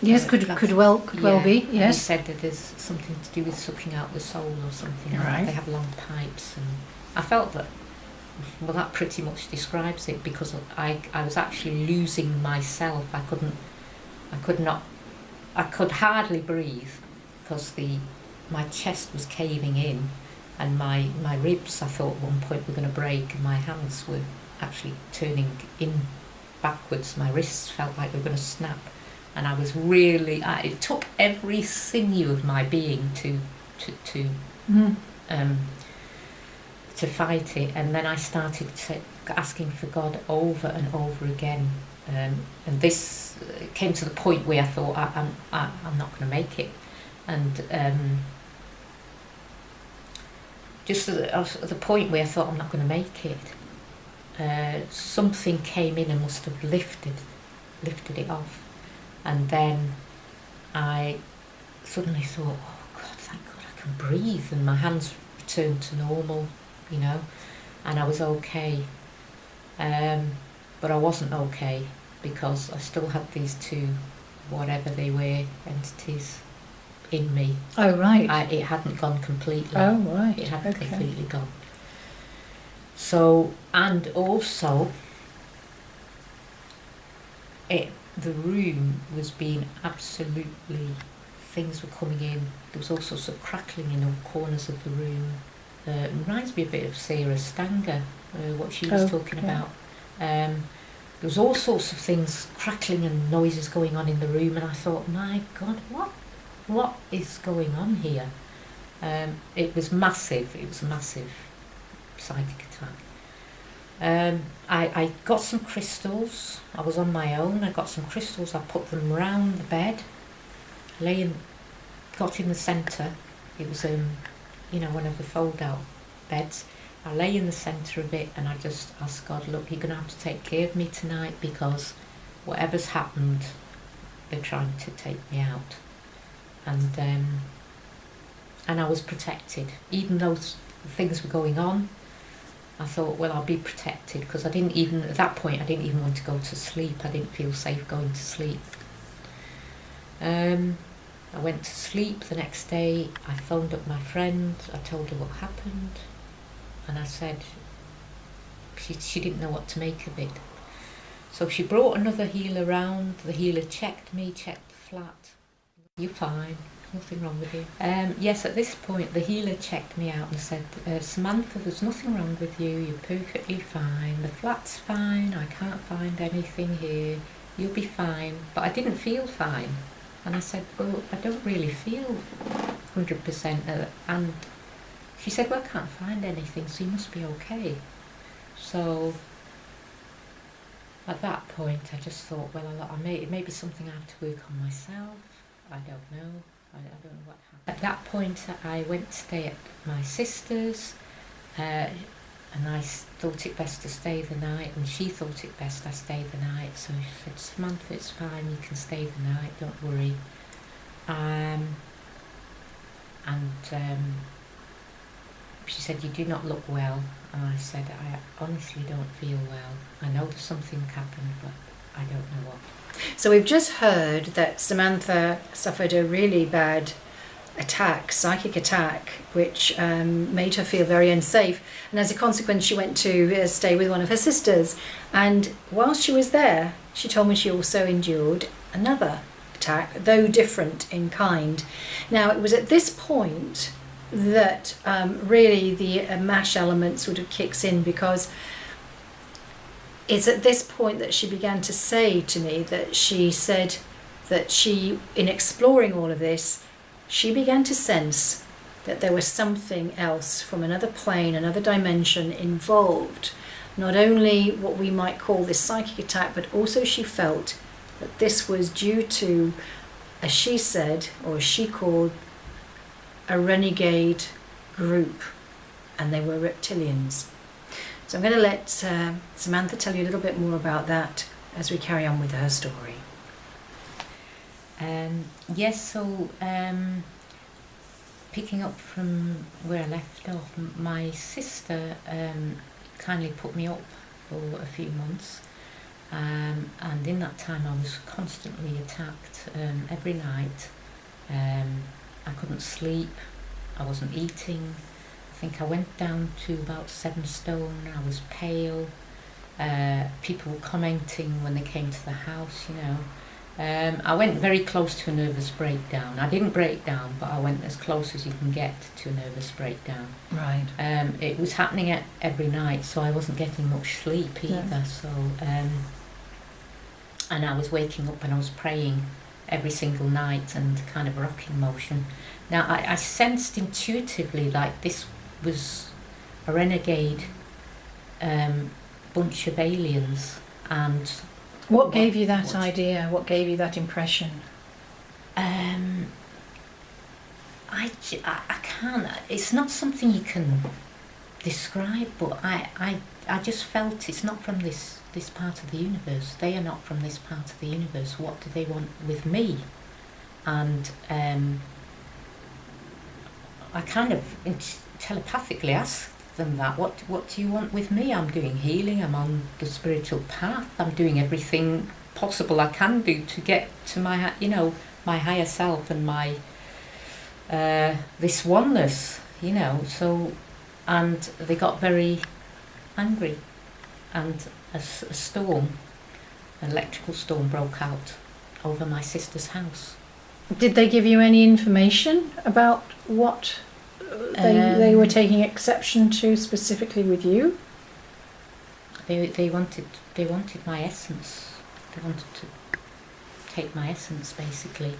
yes, could well be, yes. And he said that there's something to do with sucking out the soul or something. Right. They have long pipes, and I felt that, well, that pretty much describes it, because I was actually losing myself. I could hardly breathe, because my chest was caving in, and my ribs, I thought at one point, were going to break, and my hands were actually turning in backwards. My wrists felt like they were going to snap, and I was really, it took every sinew of my being to fight it. And then I started asking for God over and over again, and this came to the point where I thought, I'm not going to make it. And just at the point where I thought, I'm not going to make it, something came in and must have lifted it off. And then I suddenly thought, oh God, thank God I can breathe, and my hands returned to normal, you know, and I was okay. But I wasn't okay, because I still had these two, whatever they were, entities in me. Oh, right. It hadn't gone completely. Oh, right. It hadn't completely gone. So, and also, the room was being absolutely, things were coming in. There was all sorts of crackling in all corners of the room. It reminds me a bit of Sarah Stanger, what she was talking about. There was all sorts of things, crackling and noises going on in the room, and I thought, my God, what is going on here? It was massive. It was a massive psychic attack. I got some crystals. I was on my own. I got some crystals. I put them round the bed, got in the centre. It was one of the fold-out beds. I lay in the centre of it, and I just asked God, look, you're going to have to take care of me tonight, because whatever's happened, they're trying to take me out. And I was protected. Even though things were going on, I thought, well, I'll be protected, because at that point, I didn't even want to go to sleep. I didn't feel safe going to sleep. I went to sleep the next day. I phoned up my friend. I told her what happened. And I said, she didn't know what to make of it. So she brought another healer round. The healer checked me, checked the flat. You're fine. Nothing wrong with you. Yes, at this point, the healer checked me out and said, Samantha, there's nothing wrong with you. You're perfectly fine. The flat's fine. I can't find anything here. You'll be fine. But I didn't feel fine. And I said, well, I don't really feel 100%. And she said, well, I can't find anything, so you must be okay. So at that point, I just thought, well, it may be something I have to work on myself. I don't know. I don't know what happened. At that point, I went to stay at my sister's, and I thought it best to stay the night, and she thought it best I stay the night. So she said, Samantha, it's fine, you can stay the night, don't worry. She said, you do not look well. And I said, I honestly don't feel well. I know there's something happened, but I don't know what. So we've just heard that Samantha suffered a really bad psychic attack, which made her feel very unsafe. And as a consequence, she went to stay with one of her sisters. And whilst she was there, she told me she also endured another attack, though different in kind. Now, it was at this point that really the AMMACH element sort of kicks in, because it's at this point that she began to say to me that she said that she, in exploring all of this, she began to sense that there was something else from another plane, another dimension involved. Not only what we might call this psychic attack, but also she felt that this was due to, as she said, or as she called, a renegade group, and they were reptilians. So I'm going to let Samantha tell you a little bit more about that as we carry on with her story. Picking up from where I left off, my sister kindly put me up for a few months, and in that time I was constantly attacked every night. I couldn't sleep, I wasn't eating. I think I went down to about 7 stone. I was pale. People were commenting when they came to the house, I went very close to a nervous breakdown. I didn't break down, but I went as close as you can get to a nervous breakdown. Right. It was happening every night, so I wasn't getting much sleep either. Yeah. So, and I was waking up and I was praying every single night and kind of rocking motion. Now, I sensed intuitively like this was a renegade bunch of aliens. And what gave you that idea? What gave you that impression? I can't. It's not something you can describe, but I just felt it's not from this part of the universe. They are not from this part of the universe. What do they want with me? And I kind of telepathically asked them that. What do you want with me? I'm doing healing. I'm on the spiritual path. I'm doing everything possible I can do to get to my higher self and my this oneness. So, and they got very angry, and a storm, an electrical storm, broke out over my sister's house. Did they give you any information about what they were taking exception to specifically with you? They wanted my essence. They wanted to take my essence, basically,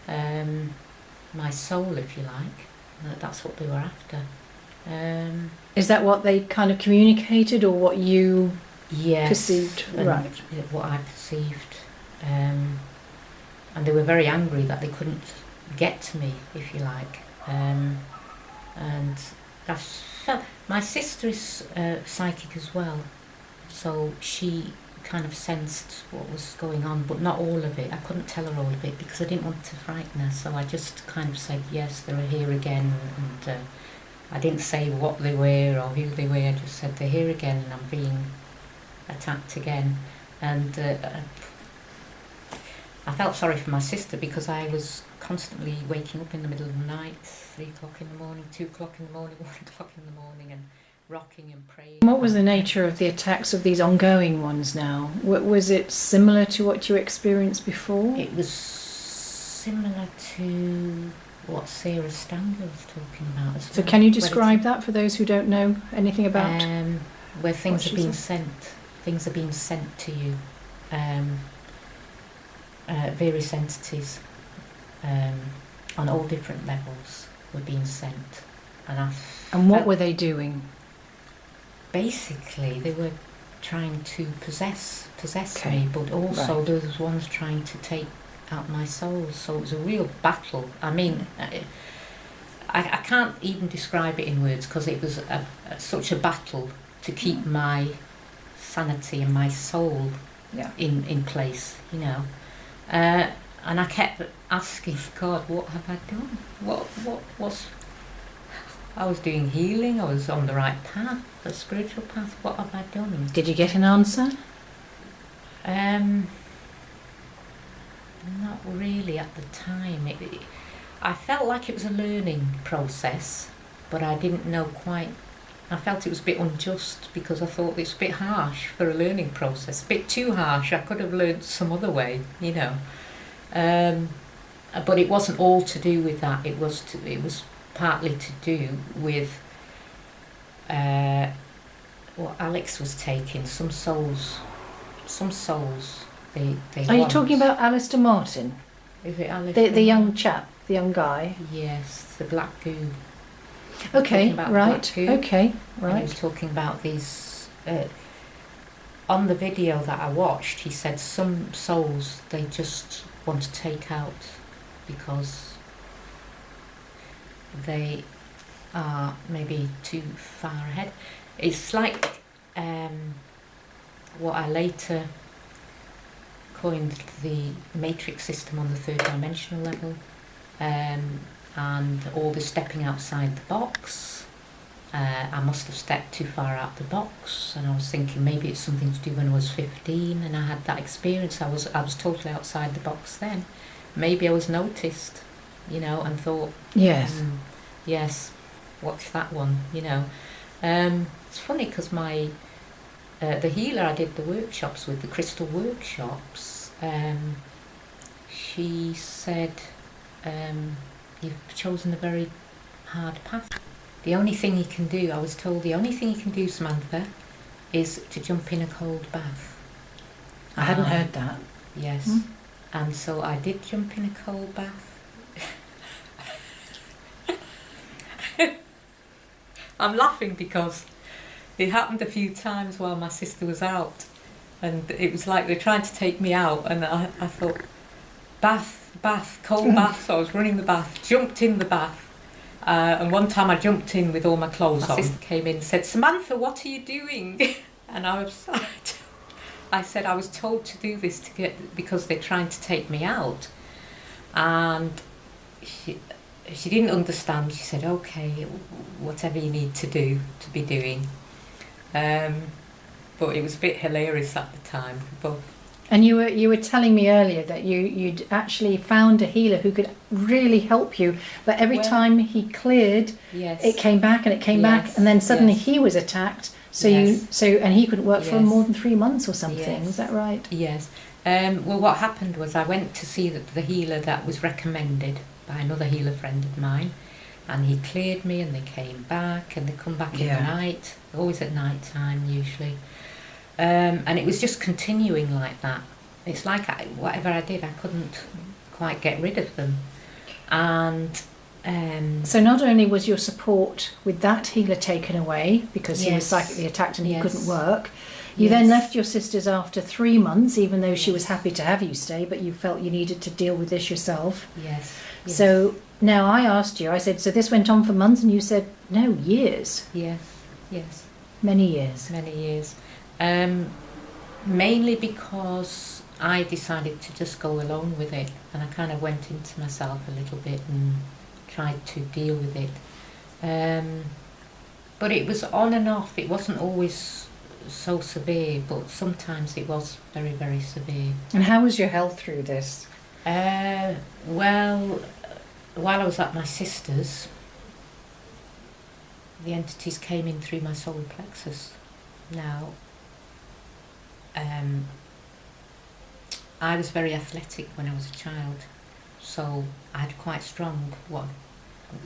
my soul, if you like. That's what they were after. Is that what they kind of communicated, or what you perceived? Right. What I perceived. And they were very angry that they couldn't get to me, if you like. And I felt, my sister is psychic as well, so she kind of sensed what was going on, but not all of it. I couldn't tell her all of it because I didn't want to frighten her, so I just kind of said, yes, they're here again, and I didn't say what they were or who they were. I just said, they're here again and I'm being attacked again. And I felt sorry for my sister because I was constantly waking up in the middle of the night, 3 o'clock in the morning, 2 o'clock in the morning, 1 o'clock in the morning, and rocking and praying. What was the nature of the attacks of these ongoing ones now? Was it similar to what you experienced before? It was similar to what Sarah Stanger was talking about as well. So can you describe that for those who don't know anything about? Where things are being sent to you. Various entities on all different levels were being sent, and what were they doing? Basically, they were trying to possess Okay. me, but also Right. there was ones trying to take out my soul. So it was a real battle. I mean, I can't even describe it in words because it was such a battle to keep my sanity and my soul in place, you know. And I kept asking God, what have I done? What was... I was doing healing, I was on the right path, the spiritual path, what have I done? Did you get an answer? Not really at the time. I felt like it was a learning process, but I didn't know quite... I felt it was a bit unjust because I thought it's a bit harsh for a learning process, a bit too harsh. I could have learned some other way, you know. But it wasn't all to do with that. It was partly to do with what Alex was taking. Some souls. They Are you talking about Alistair Martin? Is it Alex? The young chap, the young guy? Yes, the black goo. Okay, about right. black goo. Okay, And he right. was talking about these... on the video that I watched, he said some souls they just want to take out because they are maybe too far ahead. It's like what I later coined the matrix system on the third dimensional level, and all the stepping outside the box. I must have stepped too far out the box, and I was thinking maybe it's something to do when I was 15 and I had that experience. I was totally outside the box then. Maybe I was noticed, you know, and thought, Yes. yes, watch that one, you know. It's funny because my the healer I did the workshops with, the crystal workshops, she said, you've chosen a very hard path. The only thing you can do, I was told, the only thing you can do, Samantha, is to jump in a cold bath. I hadn't heard that. Yes. Hmm. And so I did jump in a cold bath. I'm laughing because it happened a few times while my sister was out, and it was like they're trying to take me out, and I thought, bath, cold bath. So I was running the bath, jumped in the bath, and one time I jumped in with all my clothes on. My sister came in and said, Samantha, what are you doing? And I said I was told to do this because they're trying to take me out. And she didn't understand. She said, okay, whatever you need to do to be doing. But it was a bit hilarious at the time. But And you were telling me earlier that you'd actually found a healer who could really help you, but every time he cleared, yes, it came back and it came back, and then suddenly yes. he was attacked. So Yes. and he couldn't work for Yes. more than 3 months or something. Yes. Is that right? Yes. Well, what happened was I went to see the healer that was recommended by another healer friend of mine, and he cleared me, and they came back, and they come back in the night, always at night time usually. And it was just continuing like that. It's like whatever I did, I couldn't quite get rid of them. And so not only was your support with that healer taken away because he was Yes. psychically attacked and he Yes. couldn't work, you then left your sisters after 3 months, even though she was happy to have you stay, but you felt you needed to deal with this yourself. Yes. Yes. So now I asked you, I said, so this went on for months, and you said, no, years. Yes. Yes. Many years. Many years. Mainly because I decided to just go alone with it, and I kind of went into myself a little bit and tried to deal with it. But it was on and off. It wasn't always so severe, but sometimes it was very, very severe. And how was your health through this? Well, while I was at my sister's, the entities came in through my solar plexus. Now, I was very athletic when I was a child, so I had quite strong,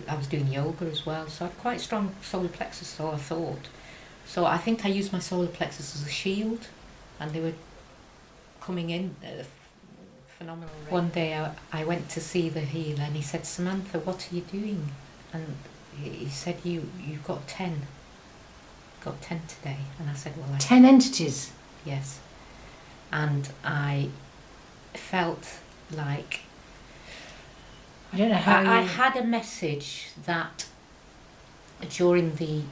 I was doing yoga as well, so I had quite strong solar plexus, so I thought. So I think I used my solar plexus as a shield, and they were coming in at a phenomenal rate. One day I went to see the healer, and he said, Samantha, what are you doing? And he said, you've got 10. Got 10 today. And I said, well, 10 entities? Yes. And I felt like I don't know how I had a message that during the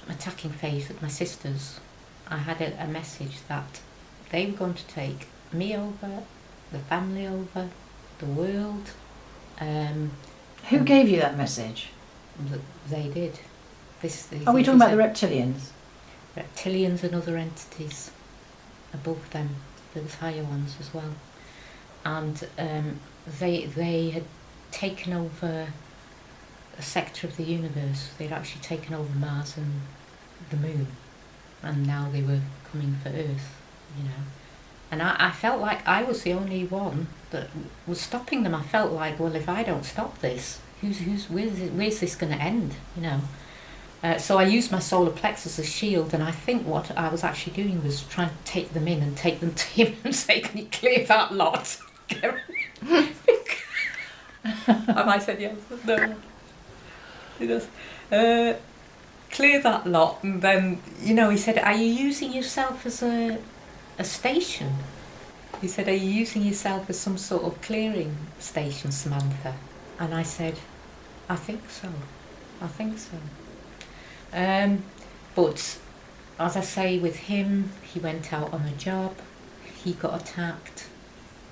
attacking phase with my sisters, I had a message that they were going to take me over, the family over, the world. Who gave you that message? They did. Are we talking about the reptilians? Reptilians and other entities above them. There was higher ones as well. And they had taken over a sector of the universe. They'd actually taken over Mars and the Moon, and now they were coming for Earth, you know. And I felt like I was the only one that was stopping them. I felt like, well, if I don't stop this, where's this going to end, you know? So I used my solar plexus as a shield, and I think what I was actually doing was trying to take them in and take them to him and say, can you clear that lot? And I said, yes, no. He does. Clear that lot, and then, you know, he said, are you using yourself as a station? He said, are you using yourself as some sort of clearing station, Samantha? And I said, I think so. I think so. But as I say, with him, he went out on a job, he got attacked,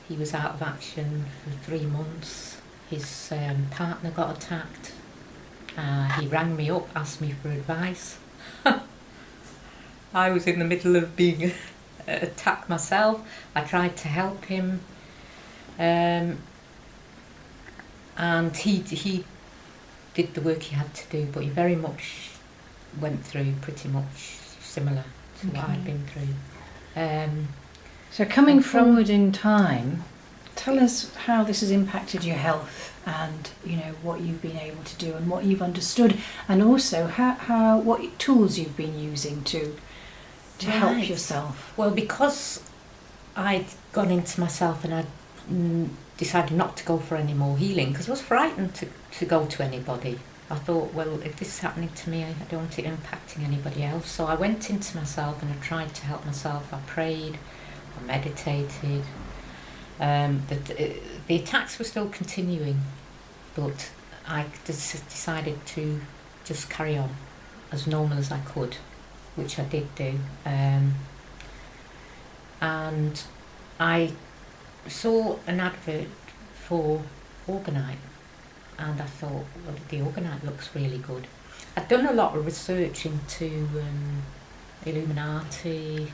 he was out of action for 3 months, his partner got attacked, he rang me up, asked me for advice. I was in the middle of being attacked myself. I tried to help him, and he did the work he had to do, but he very much went through pretty much similar to what I'd been through. So coming forward in time, tell us how this has impacted your health, and you know what you've been able to do and what you've understood, and also how what tools you've been using to help yourself. Well, because I'd gone into myself and I'd decided not to go for any more healing, because I was frightened to go to anybody. I thought, well, if this is happening to me, I don't want it impacting anybody else. So I went into myself and I tried to help myself. I prayed, I meditated. The attacks were still continuing, but I decided to just carry on as normal as I could, which I did do. And I saw an advert for Orgonite, and I thought, well, the Orgonite looks really good. I'd done a lot of research into Illuminati,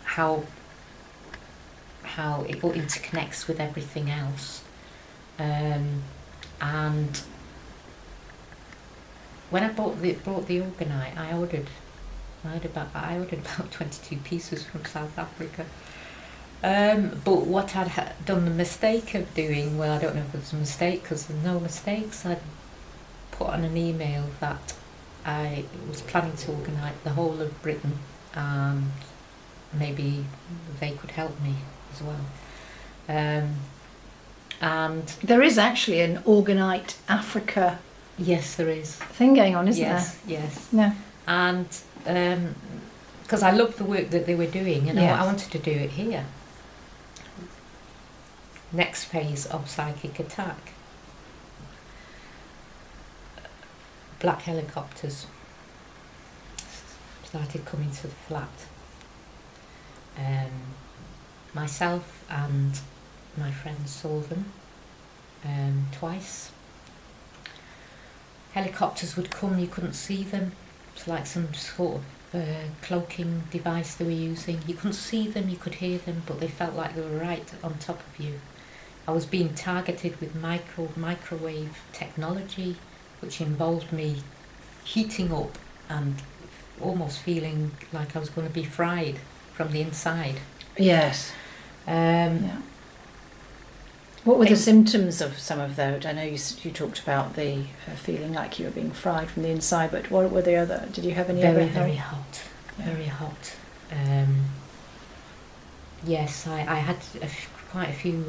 how it all interconnects with everything else, and when I brought the Orgonite, I ordered I ordered about 22 pieces from South Africa. But what I'd done the mistake of doing, well, I don't know if it was a mistake because there's no mistakes, I'd put on an email that I was planning to organise the whole of Britain, and maybe they could help me as well. And There is actually an Organite Africa yes, there is. thing going on, isn't Yes, yes. there? And because I loved the work that they were doing, and Yes. I wanted to do it here. Next phase of psychic attack. Black helicopters started coming to the flat. Myself and my friends saw them twice. Helicopters would come, you couldn't see them. It's like some sort of cloaking device they were using. You couldn't see them, you could hear them, but they felt like they were right on top of you. I was being targeted with microwave technology, which involved me heating up and almost feeling like I was going to be fried from the inside. Yes. Yeah. What were the symptoms of some of those? I know you talked about the feeling like you were being fried from the inside, but what were the other? Did you have any other? Very hot. Yeah. Very hot. Yes, I had quite a few.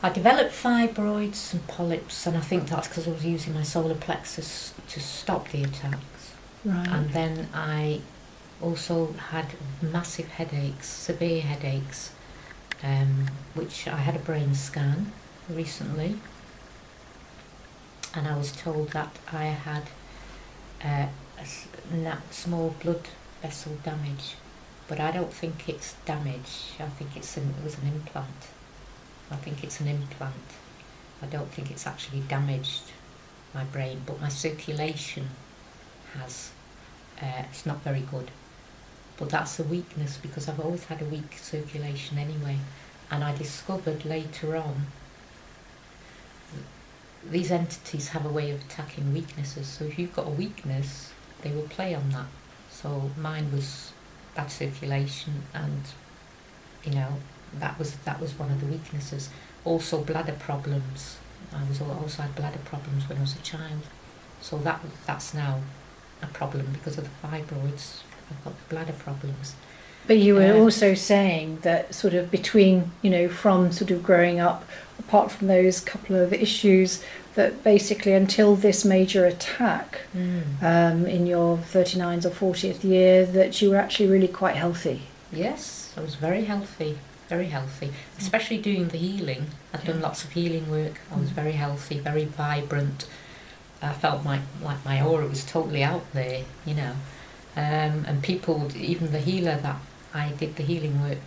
I developed fibroids and polyps, and I think that's because I was using my solar plexus to stop the attacks. Right. And then I also had massive headaches, severe headaches, which I had a brain scan recently, and I was told that I had small blood vessel damage, but I don't think it's damage. I think it was an implant. I think it's an implant. I don't think it's actually damaged my brain, but my circulation has. It's not very good. But that's a weakness because I've always had a weak circulation anyway. And I discovered later on these entities have a way of attacking weaknesses. So if you've got a weakness, they will play on that. So mine was bad circulation, and that was one of the weaknesses. Also bladder problems. I also had bladder problems when I was a child. So that's now a problem because of the fibroids. I've got bladder problems. But you were also saying that sort of between, from sort of growing up, apart from those couple of issues, that basically until this major attack in your 39th or 40th year, that you were actually really quite healthy. Yes, I was very healthy, especially doing the healing. I'd done lots of healing work. I was very healthy, very vibrant. I felt like my aura was totally out there, and people, even the healer that I did the healing work,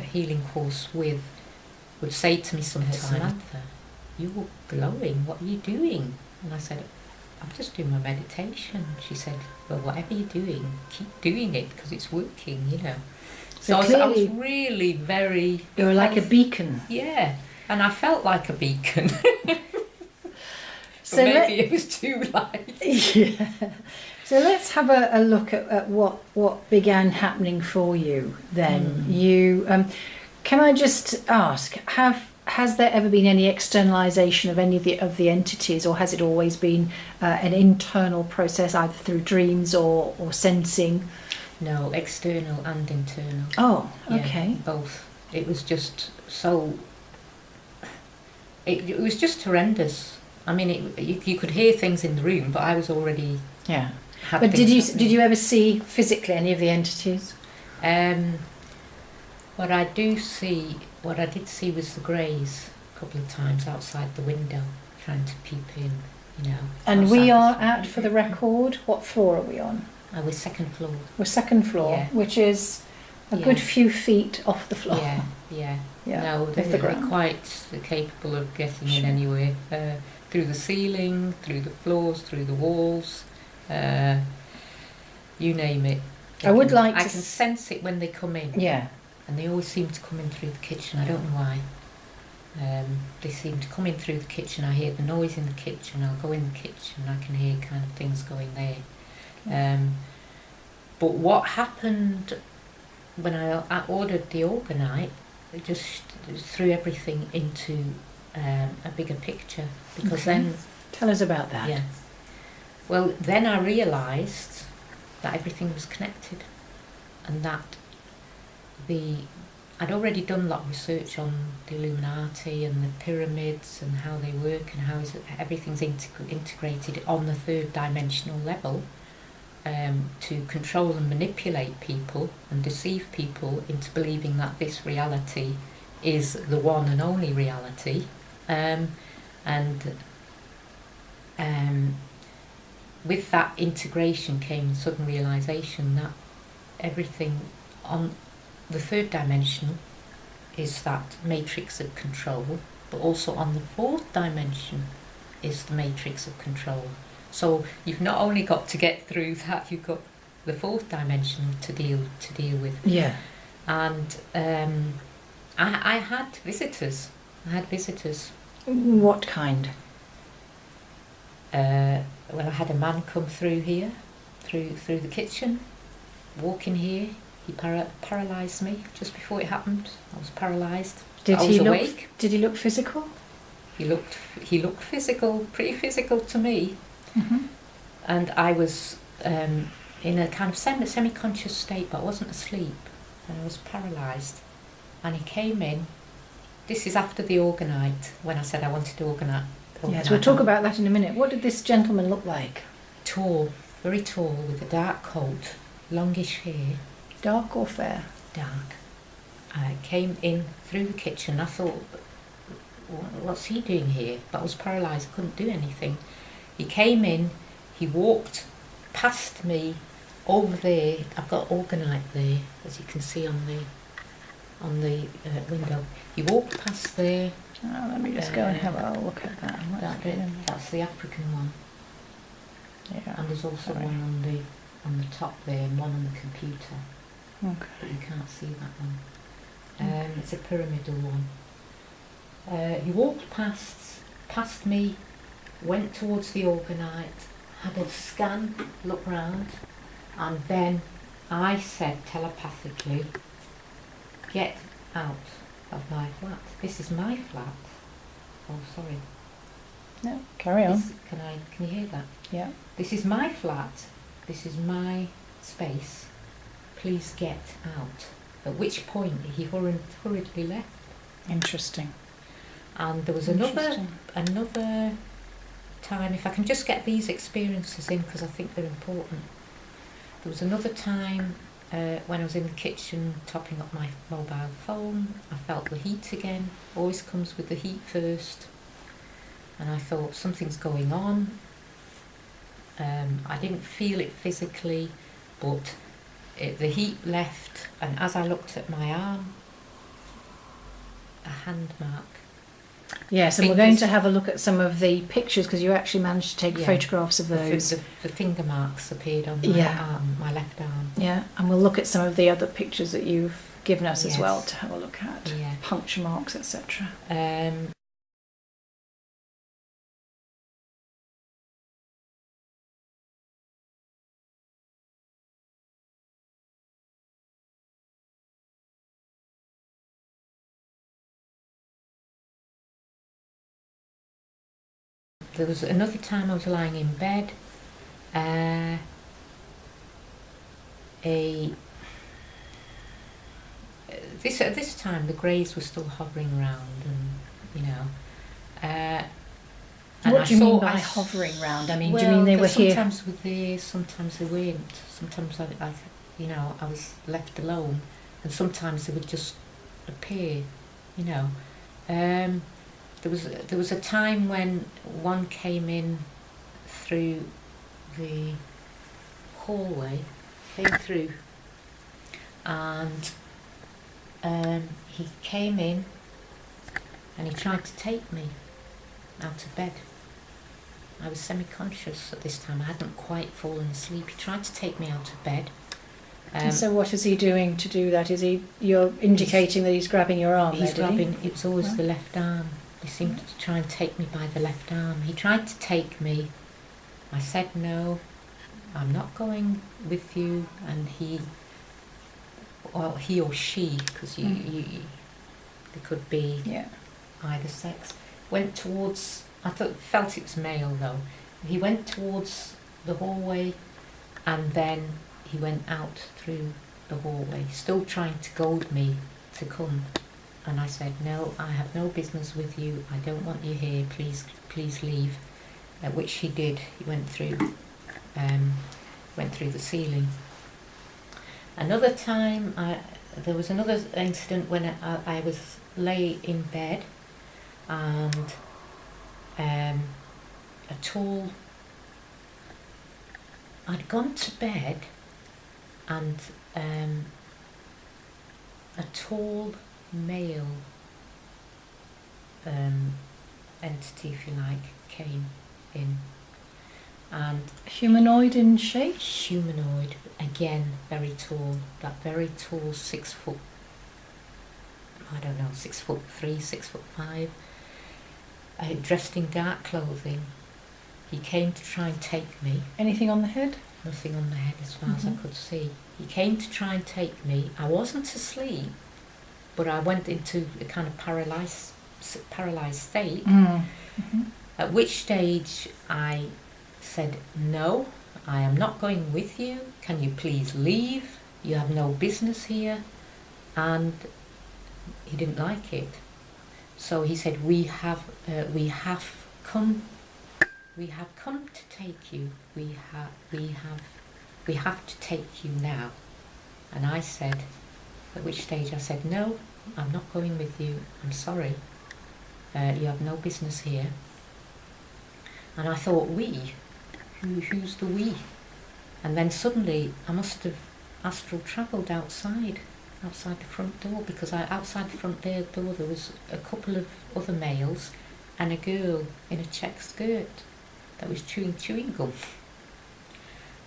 healing course with, would say to me sometimes, "Samantha, you're glowing, what are you doing?" And I said, "I'm just doing my meditation." She said, "Well, whatever you're doing, keep doing it because it's working, So I was really very... You were like a beacon. Yeah, and I felt like a beacon. So maybe it was too light. Yeah. So let's have a look at what began happening for you then. You can I just ask, has there ever been any externalization of any of the entities, or has it always been an internal process, either through dreams or sensing? No, external and internal. Oh, okay. Yeah, both. It was just so... It was just horrendous. I mean, you could hear things in the room, but I was already... Yeah. But did you ever see physically any of the entities? What I did see was the greys a couple of times outside the window, trying to peep in, And we are at, for the record, what floor are we on? We're second floor. We're second floor, Yeah. which is a good few feet off the floor. Yeah. Yeah, No, they're quite capable of getting in anywhere, through the ceiling, through the floors, through the walls. You name it. I can sense it when they come in. Yeah. And they always seem to come in through the kitchen. I don't know why. They seem to come in through the kitchen. I hear the noise in the kitchen. I'll go in the kitchen. I can hear kind of things going there. But what happened when I ordered the orgonite, it just threw everything into a bigger picture, because then... Tell us about that. Yeah. Well, then I realised that everything was connected, and that I'd already done a lot of research on the Illuminati and the pyramids and how they work and how everything's integrated on the third dimensional level, to control and manipulate people and deceive people into believing that this reality is the one and only reality. With that integration came the sudden realisation that everything on the third dimension is that matrix of control, but also on the fourth dimension is the matrix of control. So you've not only got to get through that, you've got the fourth dimension to deal with. Yeah. And I had visitors. What kind? Well, I had a man come through here, through the kitchen, walk in here. He paralysed me just before it happened. I was paralysed. I was awake. Did he look physical? He looked physical, pretty physical to me. Mm-hmm. And I was in a kind of semi-conscious state, but I wasn't asleep. And I was paralysed. And he came in. This is after the orgonite, when I said I wanted to organite. Yes, we'll talk about that in a minute. What did this gentleman look like? Tall, very tall, with a dark coat, longish hair. Dark or fair? Dark. I came in through the kitchen. I thought, what's he doing here? But I was paralysed, I couldn't do anything. He came in, he walked past me over there. I've got orgonite there, as you can see on the window. He walked past there. Oh, let me just go and have a look at that. That's the African one. Yeah. And there's also one on the top there, and one on the computer. Okay. But you can't see that one. It's a pyramidal one. He walked past me, went towards the orgonite, had a scan, look round, and then I said telepathically, "Get out of my flat. This is my flat." Oh, sorry. No, carry on. Can you hear that? Yeah. "This is my flat. This is my space. Please get out." At which point he hurriedly left. Interesting. And there was another time, if I can just get these experiences in because I think they're important. There was another time when I was in the kitchen topping up my mobile phone. I felt the heat again. Always comes with the heat first. And I thought something's going on. I didn't feel it physically, but the heat left, and as I looked at my arm, a hand mark. Yes, and we're going to have a look at some of the pictures because you actually managed to take photographs of those. The finger marks appeared on my arm, my left arm. Yeah, and we'll look at some of the other pictures that you've given us as well to have a look at. Yeah. Puncture marks, etc. There was another time I was lying in bed. At this time the greys were still hovering around, and what do you mean by hovering around? I mean, do you mean they were here? Sometimes were there, sometimes they weren't. Sometimes I was left alone, and sometimes they would just appear. There was a time when one came in through the hallway, came through, and he came in and he tried to take me out of bed. I was semi-conscious at this time. I hadn't quite fallen asleep. He tried to take me out of bed. And so what is he doing to do that? You're indicating that he's grabbing your arm? He's grabbing, it was always the left arm. He seemed to try and take me by the left arm. He tried to take me. I said no. I'm not going with you. And he or she, because they could be either sex, went towards, felt it was male though, he went towards the hallway, and then he went out through the hallway, still trying to goad me to come. And I said, no, I have no business with you, I don't want you here, please leave. Which he did. He went through the ceiling. Another time, there was another incident when I was lay in bed, and I'd gone to bed, and a tall male entity, if you like, came in. And humanoid in shape? Humanoid, again, very tall, that very tall 6 foot, I don't know, 6'3", 6'5", dressed in dark clothing. He came to try and take me. Anything on the head? Nothing on the head as far as I could see. He came to try and take me. I wasn't asleep, but I went into a kind of paralysed state, at which stage I said, no, I am not going with you, can you please leave, you have no business here. And he didn't like it, so he said, we have come to take you, we have to take you now. And I said, at which stage I said, no, I'm not going with you, I'm sorry, you have no business here. And I thought, we? Who's the we? And then suddenly I must have astral travelled outside the front door, because outside the front door there was a couple of other males and a girl in a check skirt that was chewing gum.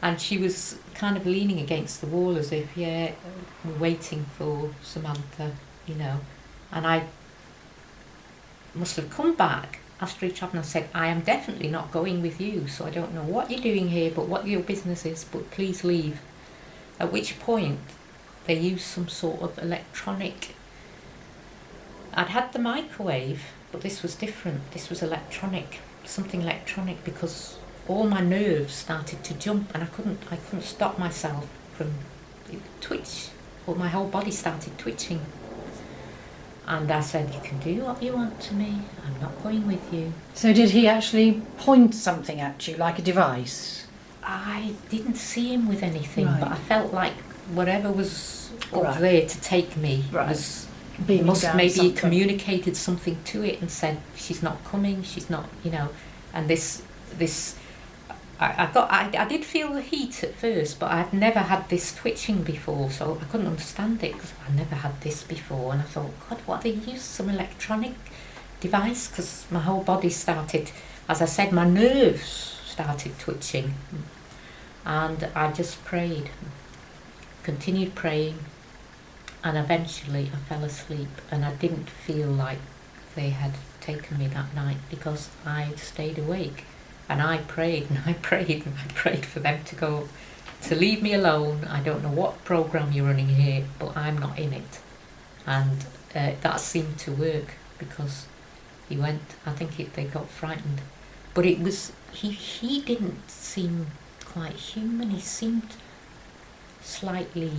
And she was kind of leaning against the wall as if, we're waiting for Samantha, And I must have come back after each other and said, I am definitely not going with you, so I don't know what you're doing here, but what your business is, but please leave. At which point they used some sort of electronic. I'd had the microwave, but this was different. This was electronic, something electronic, because all my nerves started to jump, and I couldn't stop myself from twitch, or my whole body started twitching. And I said, you can do what you want to me, I'm not going with you. So did he actually point something at you, like a device? I didn't see him with anything, Right. but I felt like whatever was up Right. there to take me Right. maybe something. communicated something to it and said, she's not coming, she's not, and this I did feel the heat at first, but I'd never had this twitching before, so I couldn't understand it, because I never had this before. And I thought, God, what, they used some electronic device? Because my whole body started, as I said, my nerves started twitching. And I just prayed, continued praying, and eventually I fell asleep. And I didn't feel like they had taken me that night, because I stayed awake. And I prayed and I prayed and I prayed for them to leave me alone. I don't know what program you're running here, but I'm not in it. And that seemed to work, because he went, I think they got frightened. But it was, he didn't seem quite human, he seemed slightly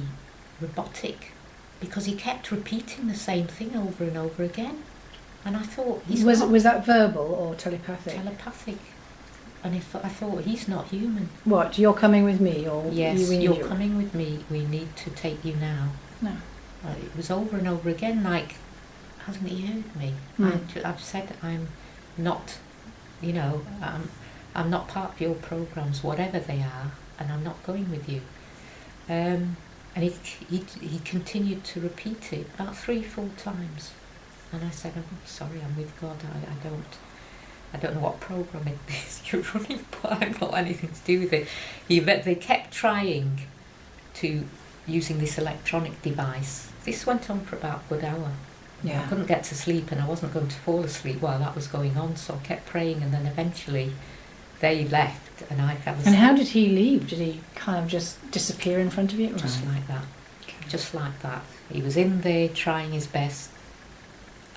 robotic, because he kept repeating the same thing over and over again. And I thought, Was that verbal or telepathic? Telepathic. And I thought, he's not human. What, you're coming with me, or yes, you're coming with me, we need to take you now. No. It was over and over again, like, hasn't he heard me? I've said I'm not, I'm not part of your programs, whatever they are, and I'm not going with you. And he continued to repeat it about 3-4 times. And I said, I'm sorry, I'm with God, I don't know what program it is you're running, but I've got anything to do with it. They kept trying to, using this electronic device. This went on for about a good hour. Yeah. I couldn't get to sleep, and I wasn't going to fall asleep while that was going on, so I kept praying. And then eventually they left and I fell asleep. And how did he leave? Did he kind of just disappear in front of you? Just Right. like that. Just like that. He was in there trying his best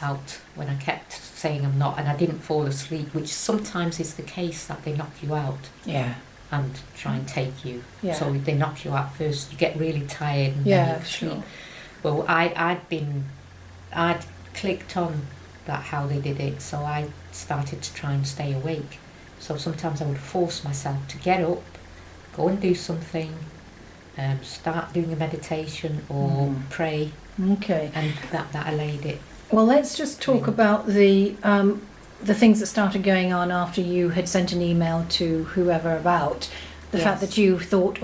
out when I kept saying I'm not, and I didn't fall asleep, which sometimes is the case, that they knock you out Yeah. and try and take you. Yeah. So they knock you out first, you get really tired and Yeah, then you sleep. sure. Well, I'd clicked on that how they did it, so I started to try and stay awake. So sometimes I would force myself to get up, go and do something, start doing a meditation or pray, Okay. and that allayed it. Well, let's just talk about the things that started going on after you had sent an email to whoever about the fact that you thought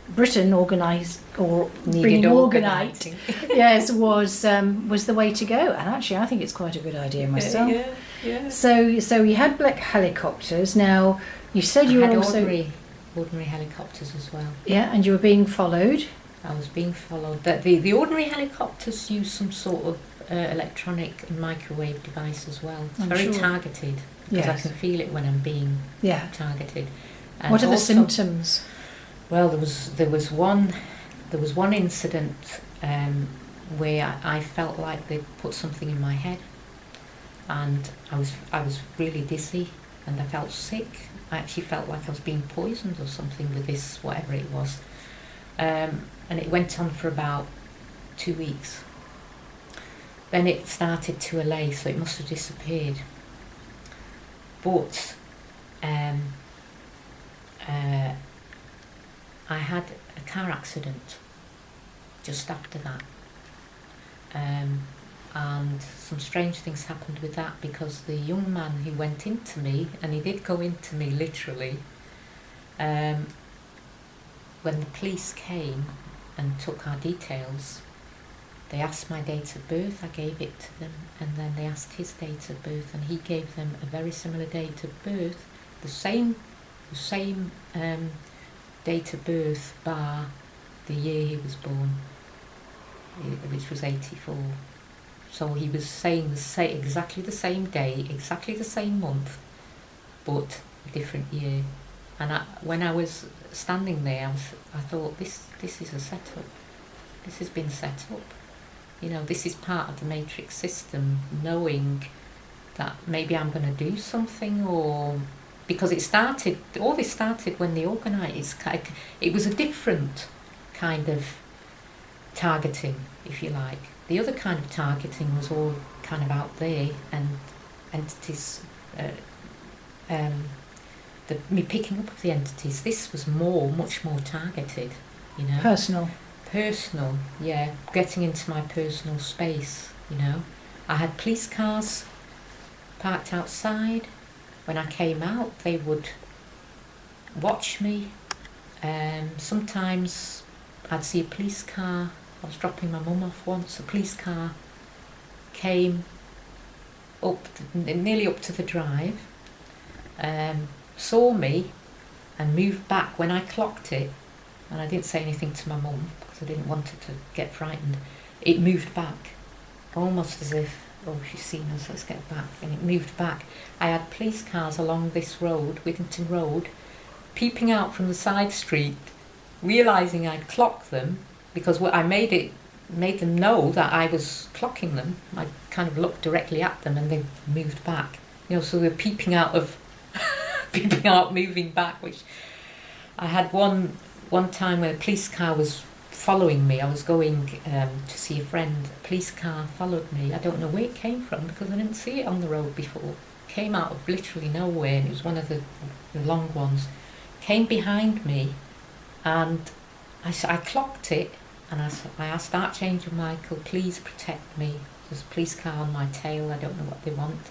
Britain organised or being organised, yes, was the way to go. And actually, I think it's quite a good idea myself. Yeah. So you had black helicopters. Now you said you had were also ordinary helicopters as well. Yeah, and you were being followed. I was being followed. The ordinary helicopters use some sort of electronic and microwave device as well. It's very targeted, because I can feel it when I'm being targeted. And what are the also, symptoms? Well, there was one incident where I felt like they put something in my head, and I was really dizzy, and I felt sick. I actually felt like I was being poisoned or something with this, whatever it was. And it went on for about 2 weeks. Then it started to allay, so it must have disappeared. But I had a car accident just after that. And some strange things happened with that, because the young man who went into me, and he did go into me literally, when the police came and took our details, they asked my date of birth, I gave it to them, and then they asked his date of birth, and he gave them a very similar date of birth, the same date of birth bar the year he was born, which was 84. So he was saying exactly the same day, exactly the same month, but a different year. And when I was standing there, I thought, this is a setup. This has been set up. You know, this is part of the matrix system, knowing that maybe I'm going to do something, or because all this started when they organised. It was a different kind of targeting, if you like. The other kind of targeting was all kind of out there, and entities, me picking up of the entities. This was much more targeted, you know. Personal, yeah, getting into my personal space, you know. I had police cars parked outside. When I came out, they would watch me. Sometimes I'd see a police car. I was dropping my mum off once. A police car came nearly up to the drive, saw me and moved back. When I clocked it, and I didn't say anything to my mum because I didn't want her to get frightened, it moved back, almost as if, oh, she's seen us, let's get back, and it moved back. I had police cars along this road, Withington Road, peeping out from the side street, realising I'd clocked them, because I made them know that I was clocking them. I kind of looked directly at them and they moved back. You know, so they were peeping out, moving back, which I had one time when a police car was following me. I was going to see a friend. A police car followed me. I don't know where it came from because I didn't see it on the road before. It came out of literally nowhere, and it was one of the long ones. Came behind me, and I clocked it, and I asked Archangel Michael, please protect me. There's a police car on my tail. I don't know what they want.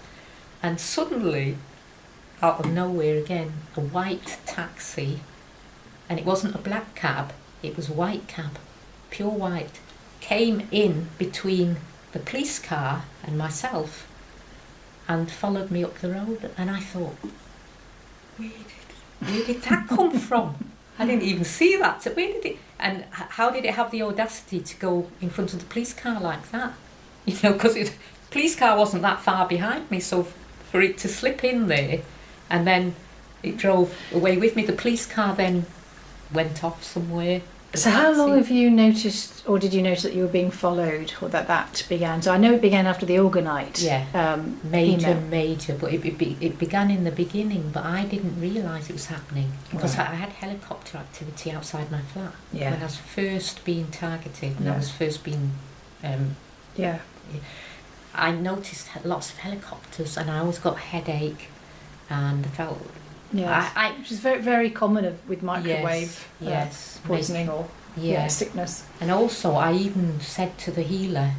And suddenly, out of nowhere again, a white taxi, and it wasn't a black cab, it was a white cab, pure white, came in between the police car and myself and followed me up the road. And I thought, where did that come from? I didn't even see that. So where did it, and how did it have the audacity to go in front of the police car like that? You know, because the police car wasn't that far behind me, so for it to slip in there and then it drove away with me. The police car then went off somewhere. So how long have you noticed, or did you notice that you were being followed, or that began? So I know it began after the Organite. Yeah, major, but it began in the beginning, but I didn't realise it was happening because I had helicopter activity outside my flat when I was first being targeted, and I was first being... I noticed lots of helicopters, and I always got a headache, and I felt... Yes, which is very, very common with microwave poisoning or sickness. And also, I even said to the healer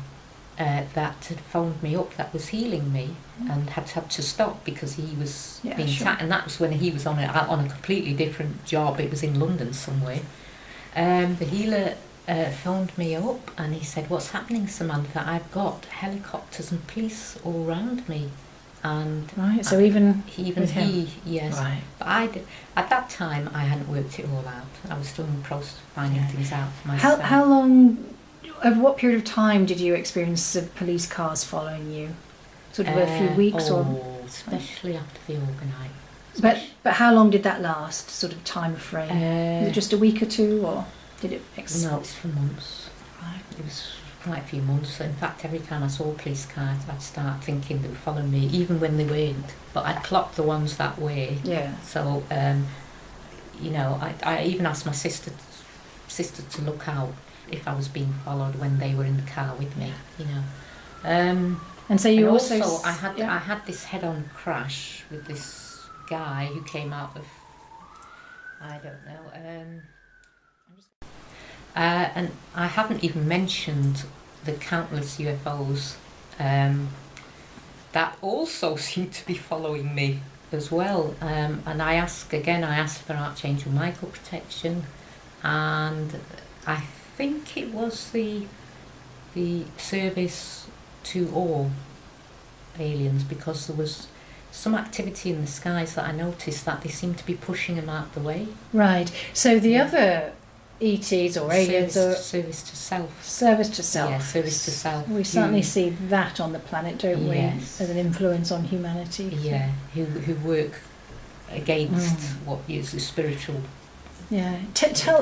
that had phoned me up that was healing me and had to stop because he was being attacked. And that was when he was on a completely different job. It was in London somewhere. The healer phoned me up and he said, "What's happening, Samantha? I've got helicopters and police all around me." And so even he, yes. Right. But at that time, I hadn't worked it all out. I was still in the process of finding things out for myself. How long, over what period of time did you experience the police cars following you? Sort of a few weeks especially after the Organite. But how long did that last, sort of time frame? Was it just a week or two, or did it... No, it's for months. Right. It was quite a few months. In fact, every time I saw a police car, I'd start thinking they were following me, even when they weren't. But I'd clocked the ones that way. Yeah. So, I even asked my sister to look out if I was being followed when they were in the car with me. And so you also I had this head-on crash with this guy who came out of, I don't know. And I haven't even mentioned the countless UFOs that also seem to be following me as well. And I asked for Archangel Michael protection, and I think it was the service to all aliens, because there was some activity in the skies that I noticed that they seemed to be pushing them out the way. Right. So the other ETs or aliens service to self. Service to self. Yeah, service to self. We certainly see that on the planet, don't we? As an influence on humanity. Yeah, who work against what is the spiritual. Yeah.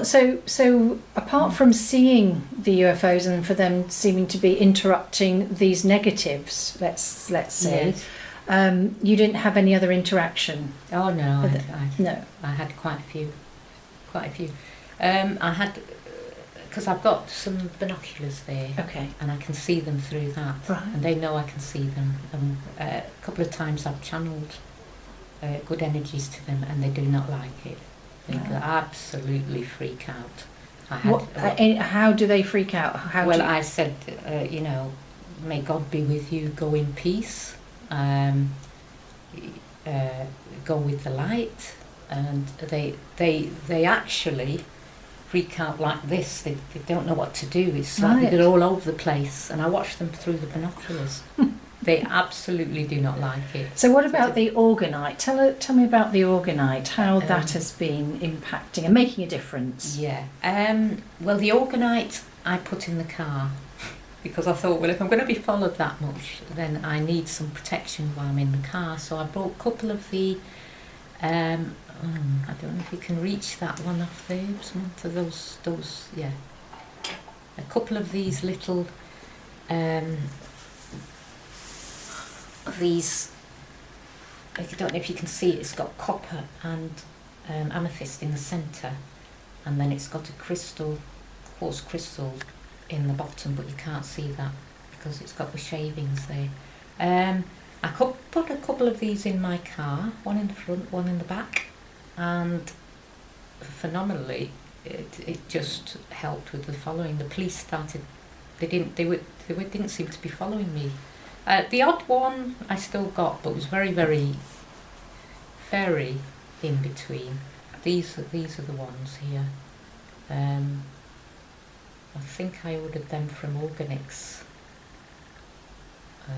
So apart from seeing the UFOs and for them seeming to be interrupting these negatives, let's say, you didn't have any other interaction? Oh no, no. I had quite a few. I had, because I've got some binoculars there, and I can see them through that, and they know I can see them. And a couple of times I've channeled good energies to them, and they do not like it. They absolutely freak out. How do they freak out? I said, may God be with you. Go in peace. Go with the light. And they actually freak out like this. They don't know what to do. It's like they're all over the place. And I watch them through the binoculars. They absolutely do not like it. So what about the Organite? Tell me about the Organite, how that has been impacting and making a difference. Yeah. Well, the Organite I put in the car because I thought, well, if I'm going to be followed that much, then I need some protection while I'm in the car. So I brought a couple of the... I don't know if you can reach that one off there, Samantha. Those, yeah. A couple of these little, these. I don't know if you can see it. It's got copper and amethyst in the centre, and then it's got a quartz crystal in the bottom, but you can't see that because it's got the shavings there. I could put a couple of these in my car, one in the front, one in the back. And phenomenally, it just helped with the following. The police started. They didn't seem to be following me. The odd one I still got, but was very, very, very in between. These are the ones here. I think I ordered them from Organics.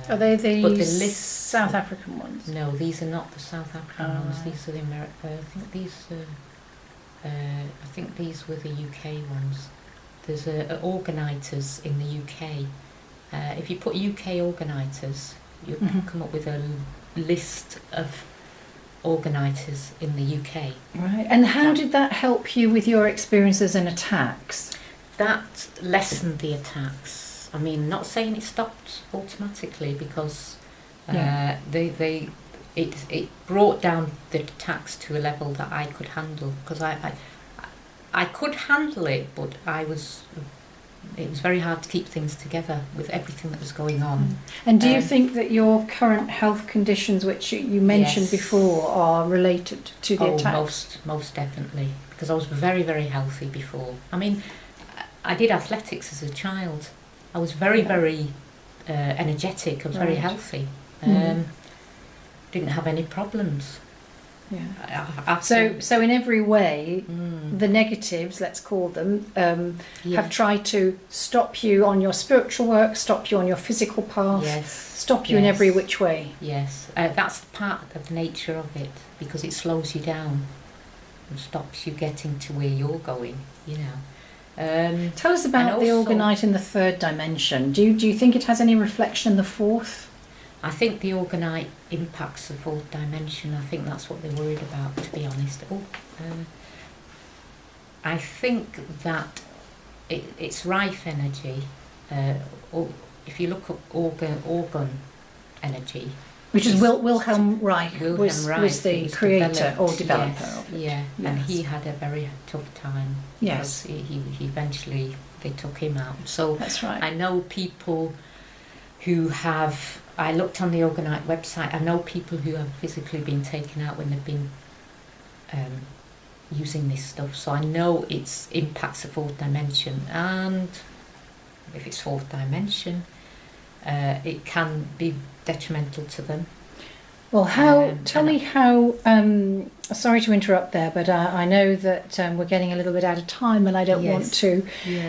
Are they the South African ones? No, these are not the South African ones. These are the American. I think these were the UK ones. There's Organiters in the UK. If you put UK Organiters, you can come up with a list of organisers in the UK. Right. And how did that help you with your experiences and attacks? That lessened the attacks. I mean, not saying it stopped automatically, because it brought down the attacks to a level that I could handle, because I could handle it, but it was very hard to keep things together with everything that was going on. And do you think that your current health conditions, which you mentioned before, are related to the attacks? Most definitely, because I was very, very healthy before. I mean, I did athletics as a child. I was very, very energetic. I was very healthy. Didn't have any problems. Yeah. So in every way, the negatives, let's call them, have tried to stop you on your spiritual work, stop you on your physical path, stop you in every which way. Yes, that's part of the nature of it, because it slows you down and stops you getting to where you're going, you know. Tell us about the orgonite in the third dimension. Do you think it has any reflection in the fourth? I think the orgonite impacts the fourth dimension. I think that's what they're worried about, to be honest. I think that it's rife energy. Or if you look up organ energy, which is Wilhelm Reich, was the creator or developer of it. Yeah, and he had a very tough time. Yes, he eventually, they took him out. So that's right. I know people who have. I looked on the orgonite website. I know people who have physically been taken out when they've been using this stuff. So I know it impacts the fourth dimension, and if it's fourth dimension, it can be detrimental to them. Well, tell me how. Sorry to interrupt there, but I know that we're getting a little bit out of time, and I don't want to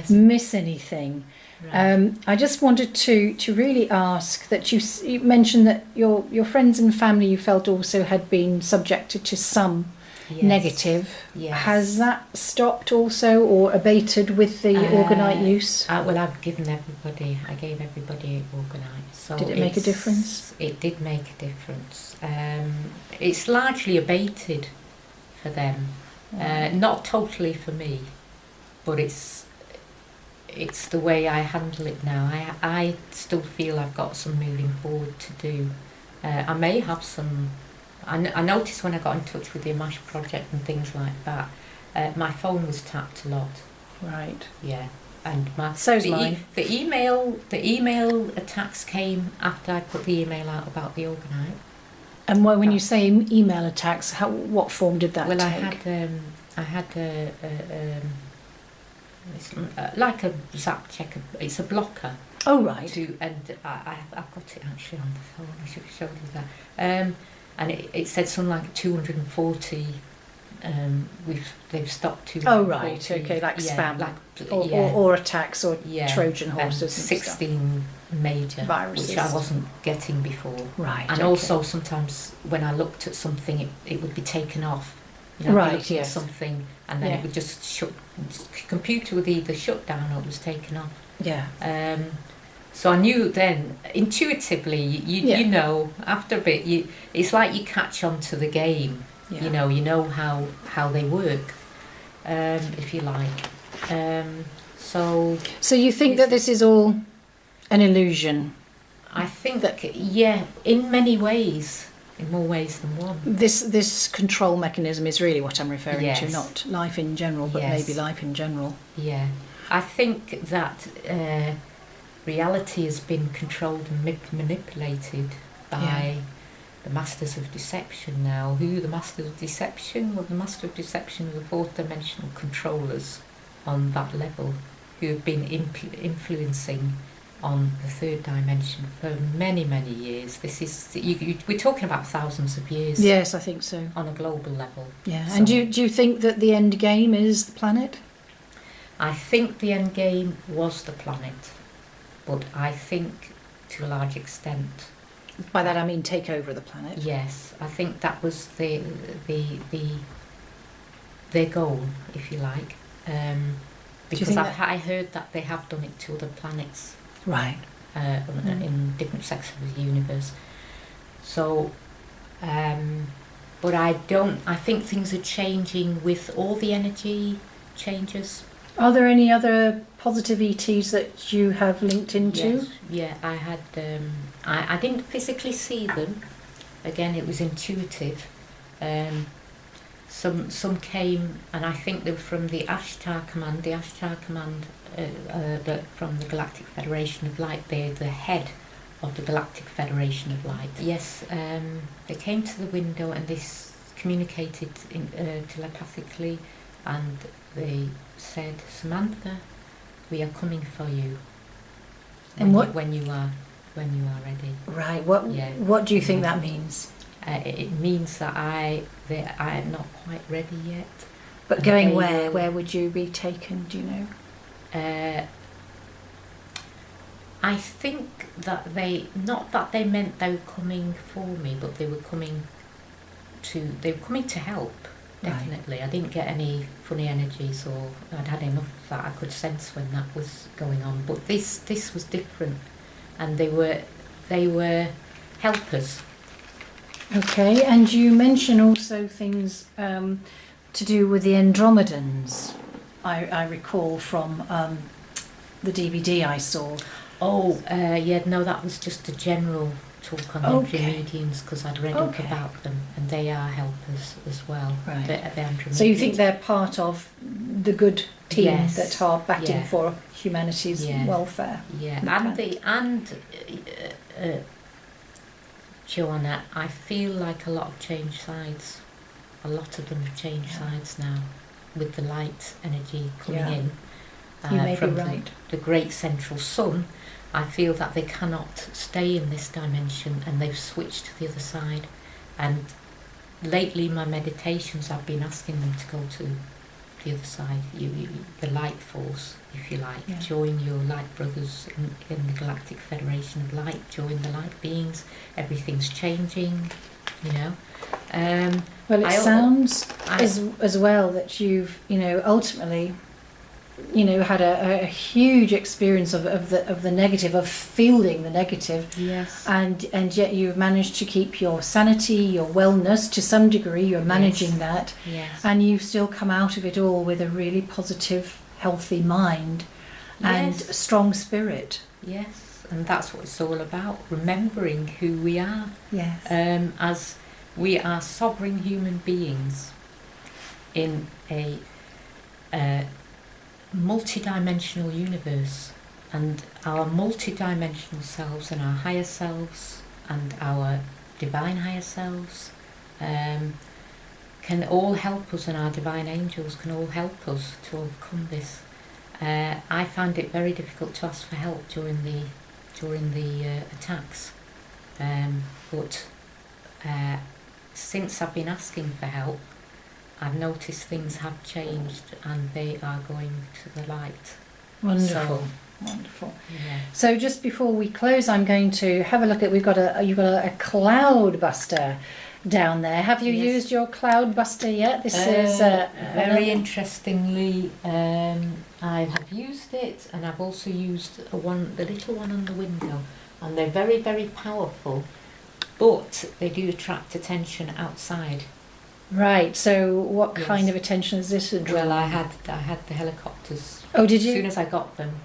miss anything. Right. I just wanted to really ask that you mentioned that your friends and family, you felt, also had been subjected to some negative. Yes. Has that stopped also, or abated with the orgonite use? Well, I gave everybody orgonite. So did it make a difference? It did make a difference. It's largely abated for them. Not totally for me, but it's the way I handle it now. I still feel I've got some moving forward to do. I may have some. I noticed when I got in touch with the AMMACH project and things like that, my phone was tapped a lot. Right. Yeah, and so's mine. The email attacks came after I put the email out about the orgonite. And when you say email attacks, what form did that take? Well, I had it's like a zap checker. It's a blocker. Oh, right. I've got it actually on the phone. I should have showed you that. And it said something like 240. They've stopped 240. Oh, right. Okay, like spam, or attacks or Trojan horses. And 16 major viruses, which I wasn't getting before. Right. And also sometimes when I looked at something, it would be taken off. You know, right. Yes. Something, and then it would just shut. The computer would either shut down or it was taken off. Yeah. So I knew then, intuitively, you know, after a bit, it's like you catch on to the game. Yeah. You know how they work, if you like. So you think that this is all an illusion? I think that, in many ways. In more ways than one. This control mechanism is really what I'm referring to, not life in general, but maybe life in general. Yeah. I think that reality has been controlled and manipulated by the masters of deception now. Who are the masters of deception? Well, the master of deception are the fourth dimensional controllers on that level, who have been influencing on the third dimension for many, many years. This is we're talking about thousands of years. Yes, I think so. On a global level. Yeah. So, and do you think that the end game is the planet? I think the end game was the planet, but I think to a large extent. By that I mean take over the planet. Yes, I think that was their goal, if you like. Because I heard that they have done it to other planets. Right. In different sections of the universe. So, but but I think things are changing with all the energy changes. Are there any other positive ETs that you have linked into? Yes, yeah, I had, I didn't physically see them. Again, it was intuitive. Some came, and I think they were from the Ashtar Command. The Ashtar Command, from the Galactic Federation of Light. They're the head of the Galactic Federation of Light. Yes, they came to the window and they communicated telepathically, and they said, "Samantha, we are coming for you. And when you are ready." Right. What do you think that means? It means that I am not quite ready yet. But going where? Where would you be taken? Do you know? I think that not that they meant they were coming for me, but they were coming to help. Definitely. Right. I didn't get any funny energies, or I'd had enough that I could sense when that was going on. But this was different, and they were helpers. Okay, and you mention also things to do with the Andromedans. I recall from the DVD I saw. Oh, no, that was just a general talk on entry mediums, because I'd read up about them, and they are helpers as well. Right. The so you think they're part of the good team that are batting for humanity's welfare? Yeah, Joanna, I feel like a lot have changed sides. A lot of them have changed sides now, with the light energy coming in. You may from be right. The great central sun. I feel that they cannot stay in this dimension, and they've switched to the other side. And lately, my meditations, I've been asking them to go to the other side, the light force, if you like. Yeah. Join your light brothers in the Galactic Federation of Light. Join the light beings. Everything's changing, you know. Well, it sounds as well that you've, ultimately, had a huge experience of the negative, of feeling the negative. Yes. And yet you've managed to keep your sanity, your wellness to some degree. You're managing that. Yes. And you've still come out of it all with a really positive, healthy mind and a strong spirit. Yes. And that's what it's all about, remembering who we are. Yes. As we are sovereign human beings in a multi-dimensional universe, and our multi-dimensional selves and our higher selves and our divine higher selves can all help us, and our divine angels can all help us to overcome this. I found it very difficult to ask for help during the attacks, but since I've been asking for help, I've noticed things have changed, and they are going to the light. Wonderful. Wonderful. Yeah. So just before we close, I'm going to have a look at, you've got a cloud buster down there. Have you used your cloud buster yet? This is very interestingly, I have used it, and I've also used the little one on the window, and they're very, very powerful, but they do attract attention outside. Right. So what kind of attention is this? Well, I had the helicopters. Oh, did you? As soon as I got them,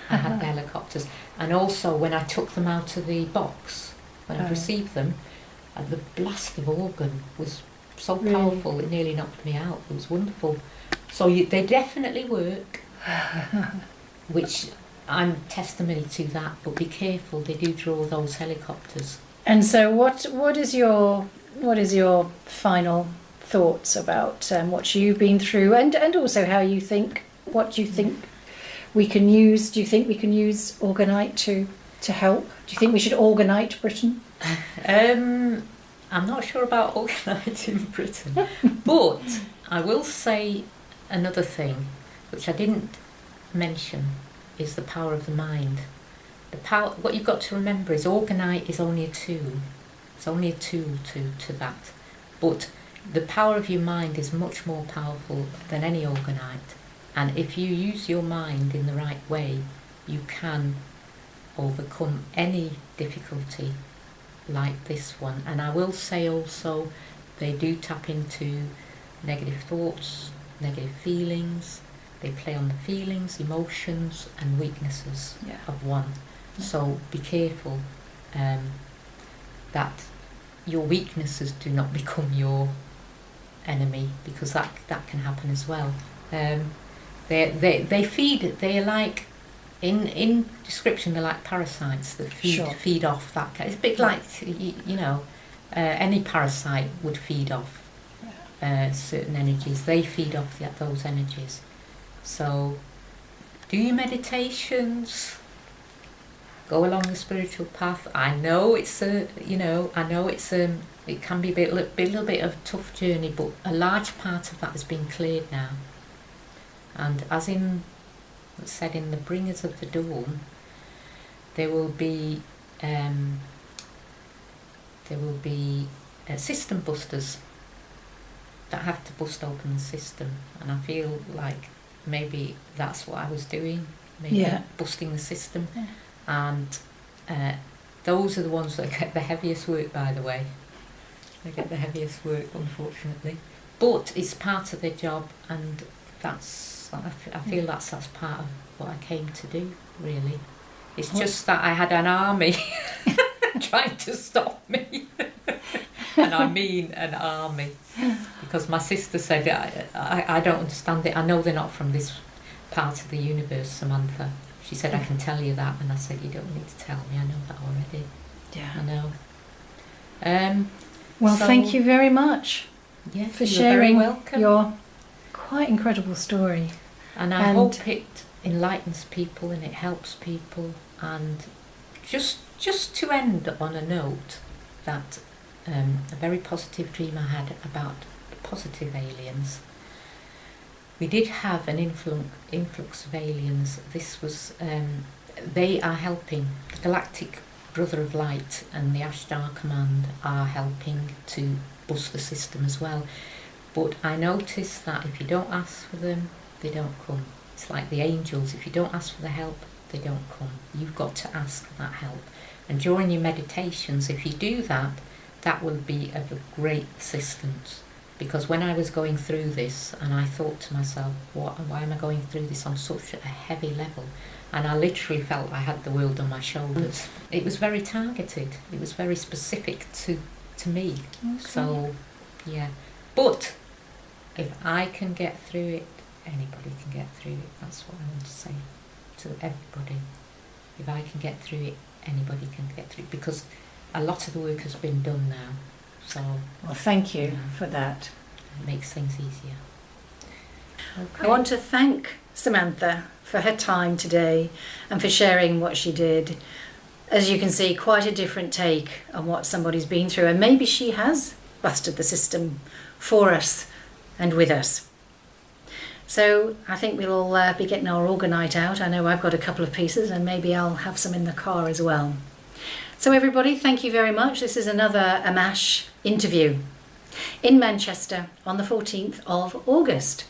I had the helicopters, and also when I took them out of the box, when I received them, the blast of organ was so powerful, it nearly knocked me out. It was wonderful. So they definitely work, which I'm testimony to that. But be careful; they do draw those helicopters. And so, what is your final thoughts about what you've been through, and also how you think, what you think we can use? Do you think we can use Orgonite to help? Do you think we should Orgonite Britain? I'm not sure about Orgonite in Britain, but I will say another thing, which I didn't mention, is the power of the mind. The power. What you've got to remember is Orgonite is only a tool. It's only a tool to that, but the power of your mind is much more powerful than any Orgonite. And if you use your mind in the right way, you can overcome any difficulty like this one. And I will say also, they do tap into negative thoughts, negative feelings. They play on the feelings, emotions and weaknesses of one. So be careful that your weaknesses do not become your enemy, because that can happen as well. They feed. They're like in description. They're like parasites that feed off that. It's a bit like any parasite would feed off certain energies. They feed off those energies. So do your meditations. Go along the spiritual path. I know it can be a little bit of a tough journey, but a large part of that has been cleared now. And as said in the Bringers of the Dawn, there will be system busters that have to bust open the system, and I feel like maybe that's what I was doing, busting the system. And those are the ones that get the heaviest work, by the way. They get the heaviest work, unfortunately. But it's part of their job, and I feel that's part of what I came to do, really. It's just that I had an army trying to stop me. And I mean an army. Because my sister said, I don't understand it. I know they're not from this part of the universe, Samantha. She said, I can tell you that. And I said, you don't need to tell me. I know that already. Yeah. I know. Well, thank you very much for sharing your quite incredible story. And I hope it enlightens people and it helps people. And just to end on a note that a very positive dream I had about positive aliens. We did have an influx of aliens. This was, they are helping. The Galactic Brother of Light and the Ashtar Command are helping to bust the system as well. But I noticed that if you don't ask for them, they don't come. It's like the angels. If you don't ask for the help, they don't come. You've got to ask for that help. And during your meditations, if you do that, that will be of a great assistance. Because when I was going through this, and I thought to myself, why am I going through this on such a heavy level? And I literally felt I had the world on my shoulders. It was very targeted. It was very specific to me. Okay. So, yeah. But if I can get through it, anybody can get through it. That's what I want to say to everybody. If I can get through it, anybody can get through it. Because a lot of the work has been done now. So, well, thank you for that. It makes things easier. Okay. I want to thank Samantha for her time today and for sharing what she did. As you can see, quite a different take on what somebody's been through, and maybe she has busted the system for us and with us. So I think we'll all be getting our orgonite out. I know I've got a couple of pieces, and maybe I'll have some in the car as well. So everybody, thank you very much. This is another AMMACH interview in Manchester on the 14th of August.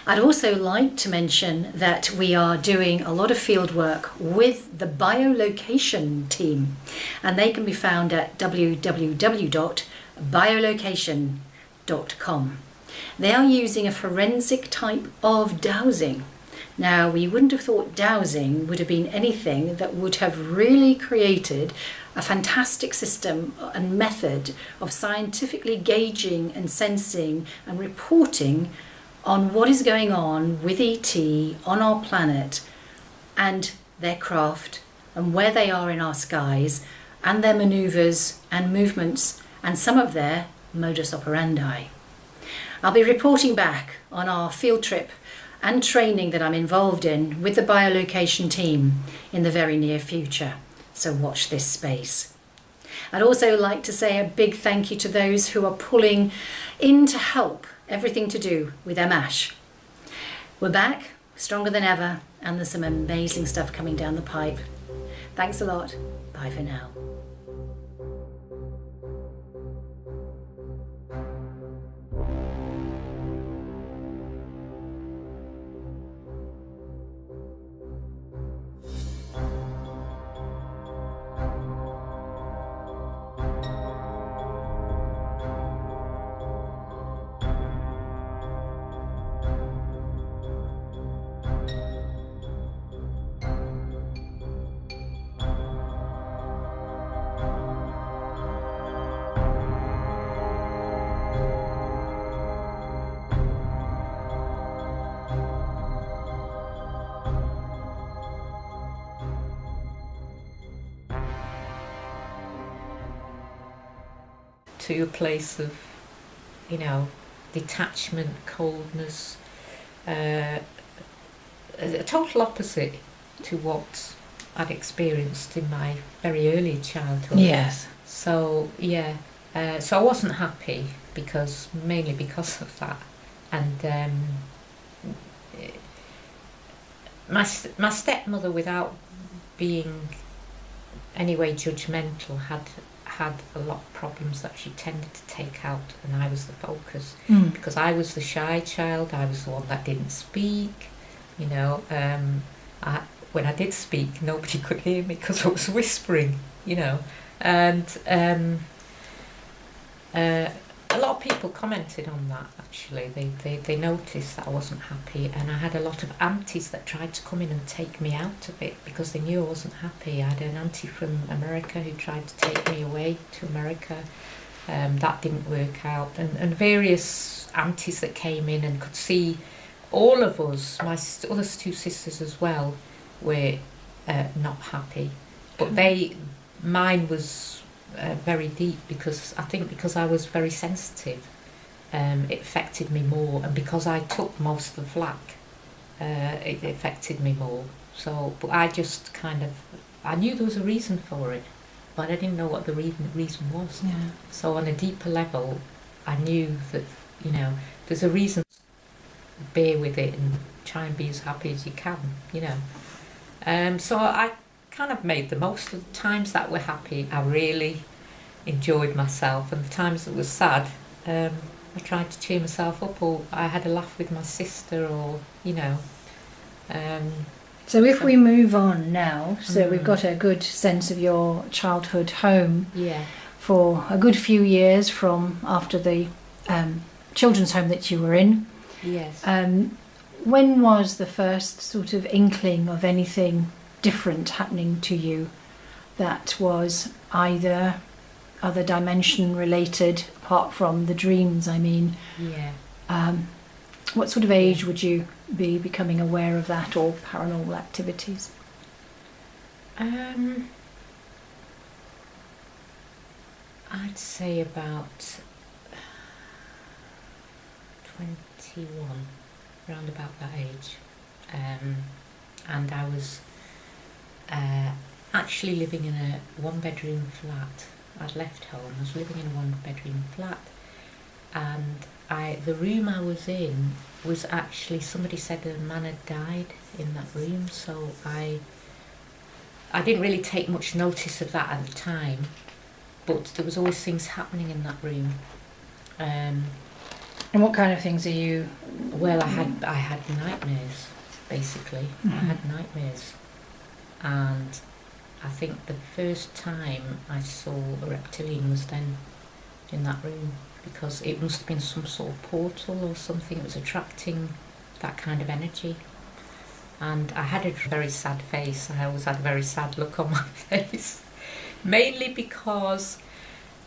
I'd also like to mention that we are doing a lot of field work with the biolocation team, and they can be found at www.biolocation.com. They are using a forensic type of dowsing. Now, we wouldn't have thought dowsing would have been anything that would have really created a fantastic system and method of scientifically gauging and sensing and reporting on what is going on with ET on our planet and their craft and where they are in our skies and their manoeuvres and movements and some of their modus operandi. I'll be reporting back on our field trip and training that I'm involved in with the biolocation team in the very near future. So watch this space. I'd also like to say a big thank you to those who are pulling in to help everything to do with AMMACH. We're back, stronger than ever, and there's some amazing stuff coming down the pipe. Thanks a lot. Bye for now. to a place of, you know, detachment, coldness, a total opposite to what I'd experienced in my very early childhood. Yes. So yeah, so I wasn't happy mainly because of that, and my stepmother, without being anyway judgmental, had a lot of problems that she tended to take out, and I was the focus because I was the shy child. I was the one that didn't speak. You know, when I did speak, nobody could hear me because I was whispering. You know, and a lot of people commented on that. Actually, they noticed that I wasn't happy, and I had a lot of aunties that tried to come in and take me out of it because they knew I wasn't happy. I had an auntie from America who tried to take me away to America. That didn't work out, and various aunties that came in and could see all of us, my other two sisters as well, were not happy, but mine was very deep because I was very sensitive, it affected me more, and because I took most of the flack, it affected me more. So, but I just I knew there was a reason for it, but I didn't know what the reason was. Yeah. So on a deeper level, I knew that, you know, there's a reason. Bear with it and try and be as happy as you can, you know. So I kind of made the most of the times that were happy. I really enjoyed myself, and the times that were sad, I tried to cheer myself up, or I had a laugh with my sister, or, you know. So if we move on now, so we've got a good sense of your childhood home. Yeah. For a good few years from after the children's home that you were in. Yes. When was the first sort of inkling of anything different happening to you that was either other dimension related, apart from the dreams, I mean? Yeah. What sort of age would you be becoming aware of that, or paranormal activities? I'd say about 21, round about that age, and I was actually living in a one-bedroom flat. I'd left home. I was living in a one-bedroom flat, and the room I was in was actually, somebody said a man had died in that room, so I didn't really take much notice of that at the time, but there was always things happening in that room. And what kind of things are you? Well, I had nightmares, basically. I had nightmares, and I think the first time I saw a reptilian was then in that room, because it must have been some sort of portal or something. It was attracting that kind of energy, and I had a very sad face. I always had a very sad look on my face, mainly because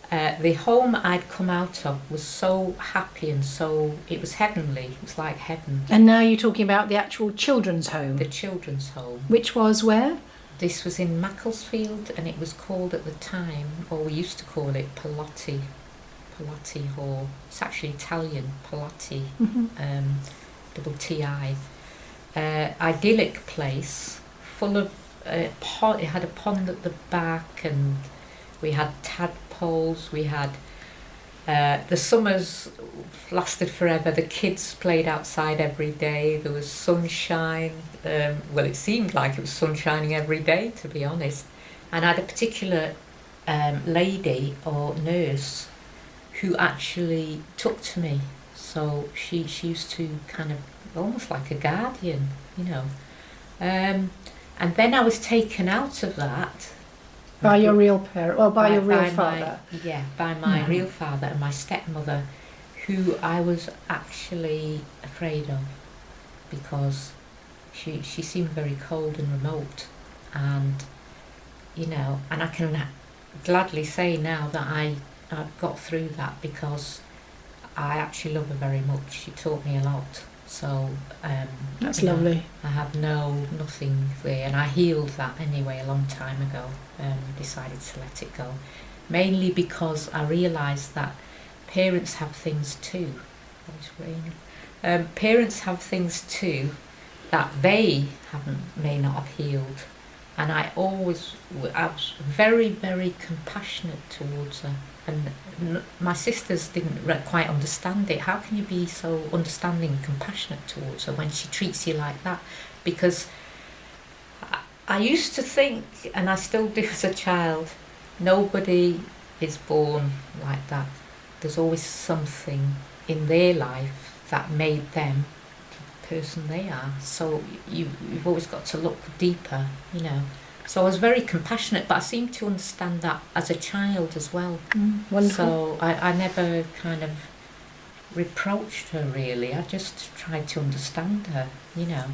the home I'd come out of was so happy, and so it was heavenly. It was like heaven. And now you're talking about the actual children's home. The children's home. Which was where? This was in Macclesfield, and it was called at the time, or we used to call it Pallotti Hall. It's actually Italian, Pallotti, double T-I. Idyllic place, full of pond. It had a pond at the back, and we had tadpoles. We had the summers lasted forever. The kids played outside every day. There was sunshine. Well, it seemed like it was sun shining every day, to be honest. And I had a particular lady or nurse who actually took to me. So she used to kind of, almost like a guardian, you know. And then I was taken out of that. By your real parent, well, by your real father. By my real father and my stepmother, who I was actually afraid of, because she seemed very cold and remote, and, you know, and I can gladly say now that I got through that, because I actually love her very much. She taught me a lot. So that's lovely. I have nothing there, and I healed that anyway a long time ago. Decided to let it go, mainly because I realised that parents have things too. Parents have things too that they may not have healed, and I was very, very compassionate towards her. And my sisters didn't quite understand it. How can you be so understanding and compassionate towards her when she treats you like that? Because I used to think, and I still do as a child, nobody is born like that. There's always something in their life that made them the person they are. So you've always got to look deeper, you know. So I was very compassionate, but I seemed to understand that as a child as well. Wonderful. So I never kind of reproached her really. I just tried to understand her, you know.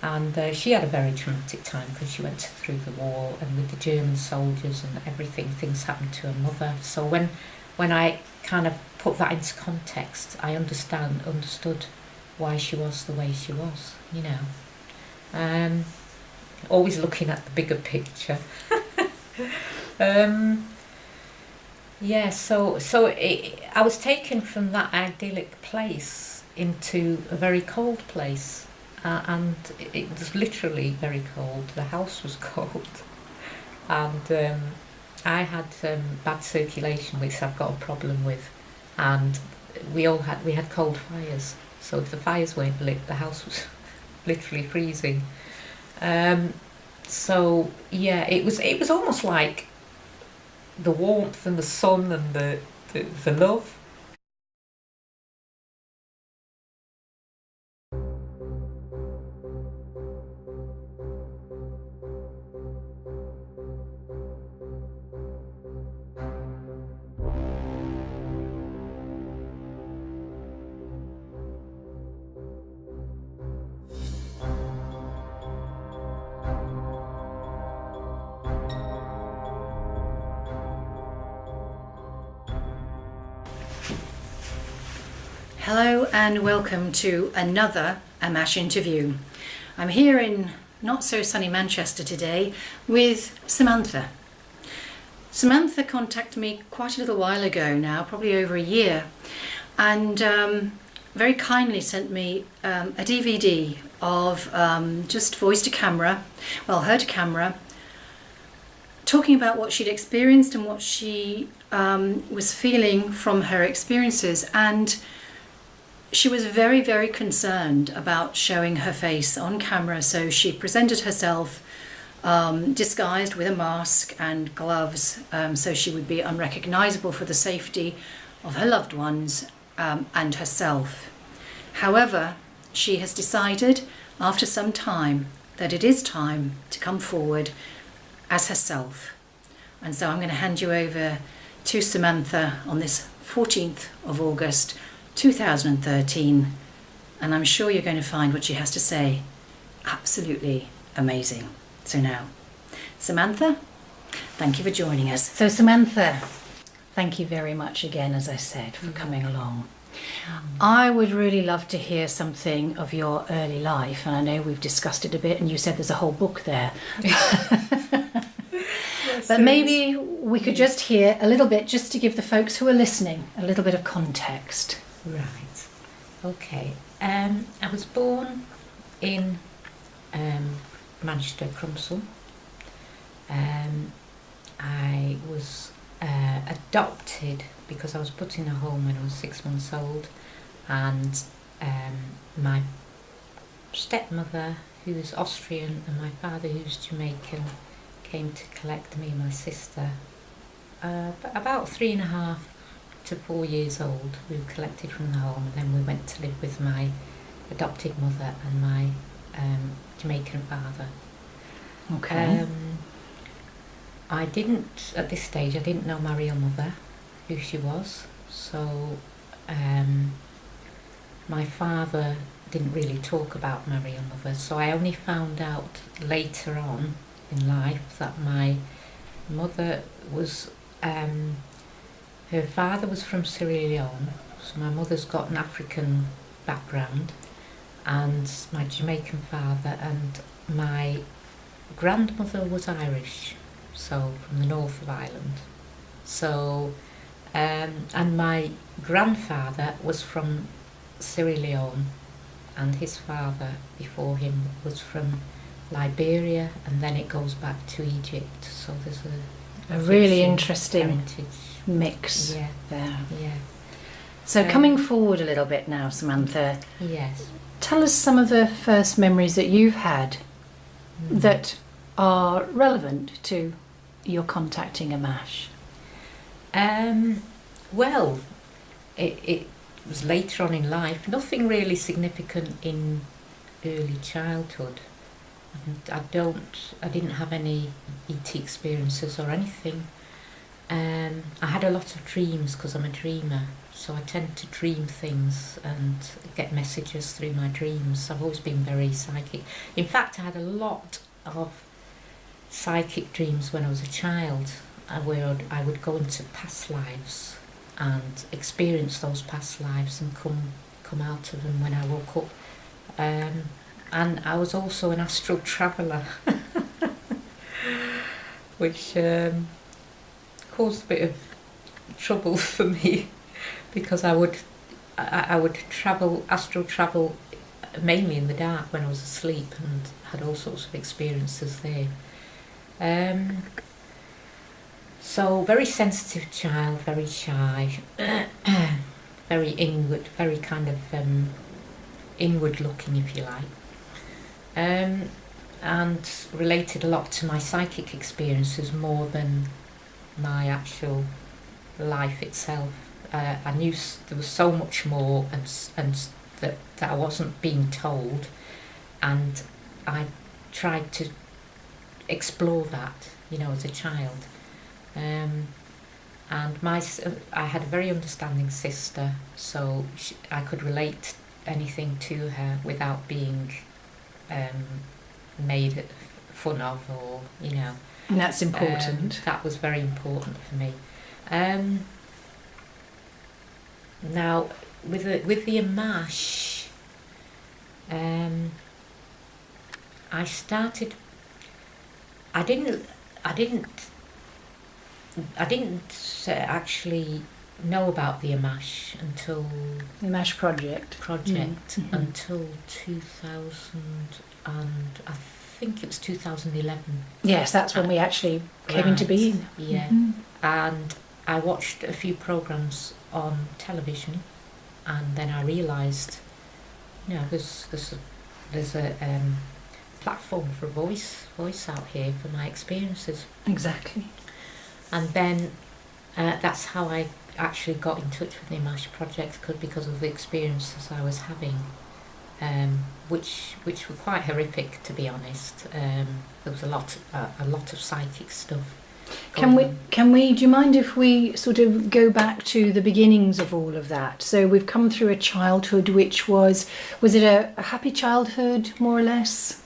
And she had a very traumatic time because she went through the war and with the German soldiers and everything, things happened to her mother. So when I kind of put that into context, I understood why she was the way she was, you know. Always looking at the bigger picture. Yeah, so I was taken from that idyllic place into a very cold place, and it was literally very cold. The house was cold, and I had bad circulation, which I've got a problem with, and we had cold fires. So if the fires weren't lit, the house was literally freezing. So yeah, it was almost like the warmth and the sun and the love. Hello and welcome to another AMMACH interview. I'm here in not so sunny Manchester today with Samantha. Samantha contacted me quite a little while ago now, probably over a year, and very kindly sent me a DVD of just voice to camera, well, her to camera, talking about what she'd experienced and what she was feeling from her experiences. And she was very, very concerned about showing her face on camera, so she presented herself disguised with a mask and gloves, so she would be unrecognisable for the safety of her loved ones and herself. However, she has decided after some time that it is time to come forward as herself. And so I'm going to hand you over to Samantha on this 14th of August 2013, and I'm sure you're going to find what she has to say absolutely amazing. So now, Samantha, thank you for joining us. So Samantha, thank you very much again, as I said, for coming along. I would really love to hear something of your early life, and I know we've discussed it a bit, and you said there's a whole book there. But maybe we could just hear a little bit, just to give the folks who are listening a little bit of context. Right. Okay. I was born in Manchester, Crumsall. I was adopted because I was put in a home when I was 6 months old, and my stepmother, who was Austrian, and my father, who's Jamaican, came to collect me and my sister. About 3.5 to 4 years old, we were collected from the home, and then we went to live with my adopted mother and my Jamaican father. Okay. I didn't, at this stage, I didn't know my real mother, who she was, so my father didn't really talk about my real mother, so I only found out later on in life that my mother was, her father was from Sierra Leone, so my mother's got an African background, and my Jamaican father, and my grandmother was Irish, so from the north of Ireland. So, and my grandfather was from Sierra Leone, and his father before him was from Liberia, and then it goes back to Egypt. So there's a really Egyptian interesting heritage mix Yeah, there. yeah. So coming forward a little bit now, Samantha, Yes. tell us some of the first memories that you've had that are relevant to your contacting AMMACH. Well, it was later on in life. Nothing really significant in early childhood. And I didn't have any ET experiences or anything. I had a lot of dreams because I'm a dreamer, so I tend to dream things and get messages through my dreams. I've always been very psychic. In fact, I had a lot of psychic dreams when I was a child, where I would go into past lives and experience those past lives and come out of them when I woke up. And I was also an astral traveller, which caused a bit of trouble for me, because I would astral travel mainly in the dark when I was asleep, and had all sorts of experiences there. So very sensitive child, very shy, very inward, very kind of inward looking, if you like. And related a lot to my psychic experiences more than my actual life itself. I knew there was so much more, and that I wasn't being told, and I tried to explore that, as a child. And I had a very understanding sister, so I could relate anything to her without being made fun of, or And that's important. that was very important for me. Now with the AMMACH, I started. I didn't actually know about the AMMACH until The AMMACH project. Until 2000, and I think it was 2011. Yes, that's when we actually came into being. Yeah, and I watched a few programs on television, and then I realised, there's a platform for voice out here for my experiences. Exactly. And then that's how I actually got in touch with the AMMACH project, because of the experiences I was having, which were quite horrific, to be honest. There was a lot of psychic stuff. Do you mind if we sort of go back to the beginnings of all of that? So we've come through a childhood which was it a happy childhood, more or less?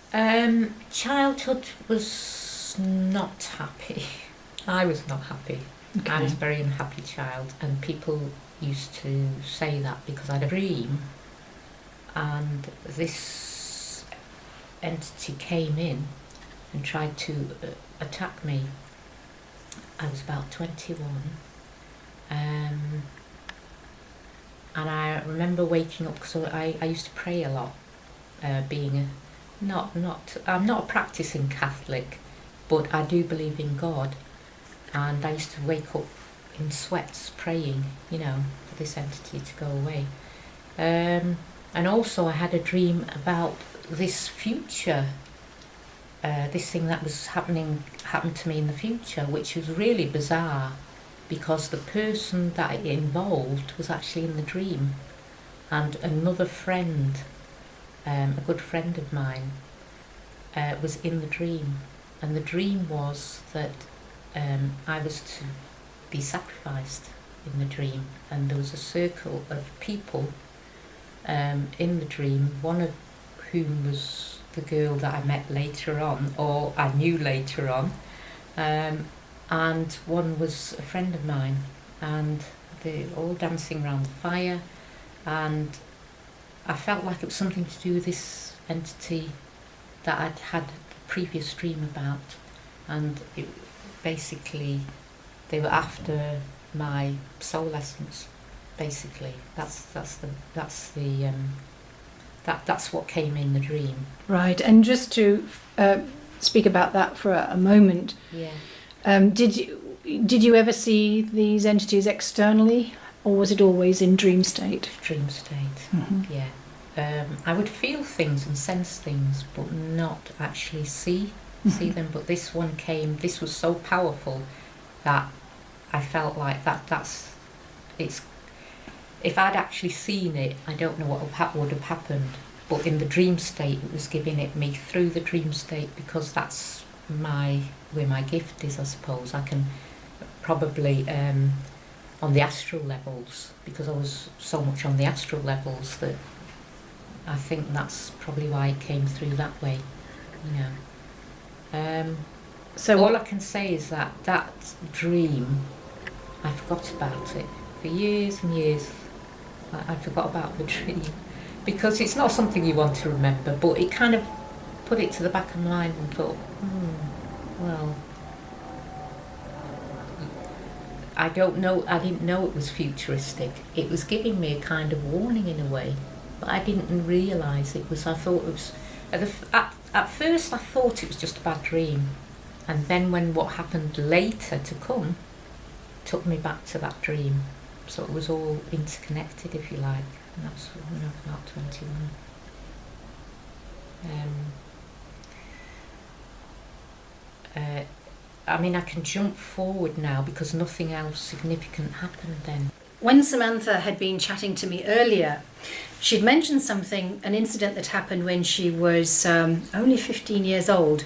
Childhood was not happy. I was not happy. Okay. I was a very unhappy child, and people used to say that because I had a dream, and this entity came in and tried to attack me. I was about 21, and I remember waking up, so I used to pray a lot, being I'm not a practicing Catholic, but I do believe in God, and I used to wake up in sweats praying, for this entity to go away. And also I had a dream about this future, this thing that was happened to me in the future, which was really bizarre, because the person that it involved was actually in the dream, and another friend, a good friend of mine, was in the dream, and the dream was that I was to be sacrificed in the dream, and there was a circle of people in the dream, one of whom was the girl that I met later on, or I knew later on, and one was a friend of mine, and they were all dancing around the fire, and I felt like it was something to do with this entity that I'd had a previous dream about, and it basically They were after my soul essence, basically. That's what came in the dream. Right, and just to speak about that for a moment, Yeah. did you ever see these entities externally, or was it always in dream state? Dream state. Mm-hmm. Yeah. I would feel things and sense things, but not actually see them. But this one came. This was so powerful that I felt like it's. If I'd actually seen it, I don't know what would have happened. But in the dream state, it was giving it me through the dream state, because that's where my gift is, I suppose. I can probably on the astral levels, because I was so much on the astral levels that I think that's probably why it came through that way. So all I can say is that dream, I forgot about it for years and years. I forgot about the dream, because it's not something you want to remember, but it kind of put it to the back of my mind and thought, well, I don't know, I didn't know it was futuristic. It was giving me a kind of warning in a way, but I didn't realise it was. I thought it was, at first I thought it was just a bad dream, and then when what happened later to come took me back to that dream. So it was all interconnected, if you like, and that's when I was about 21. I mean, I can jump forward now because nothing else significant happened then. When Samantha had been chatting to me earlier, she'd mentioned an incident that happened when she was only 15 years old.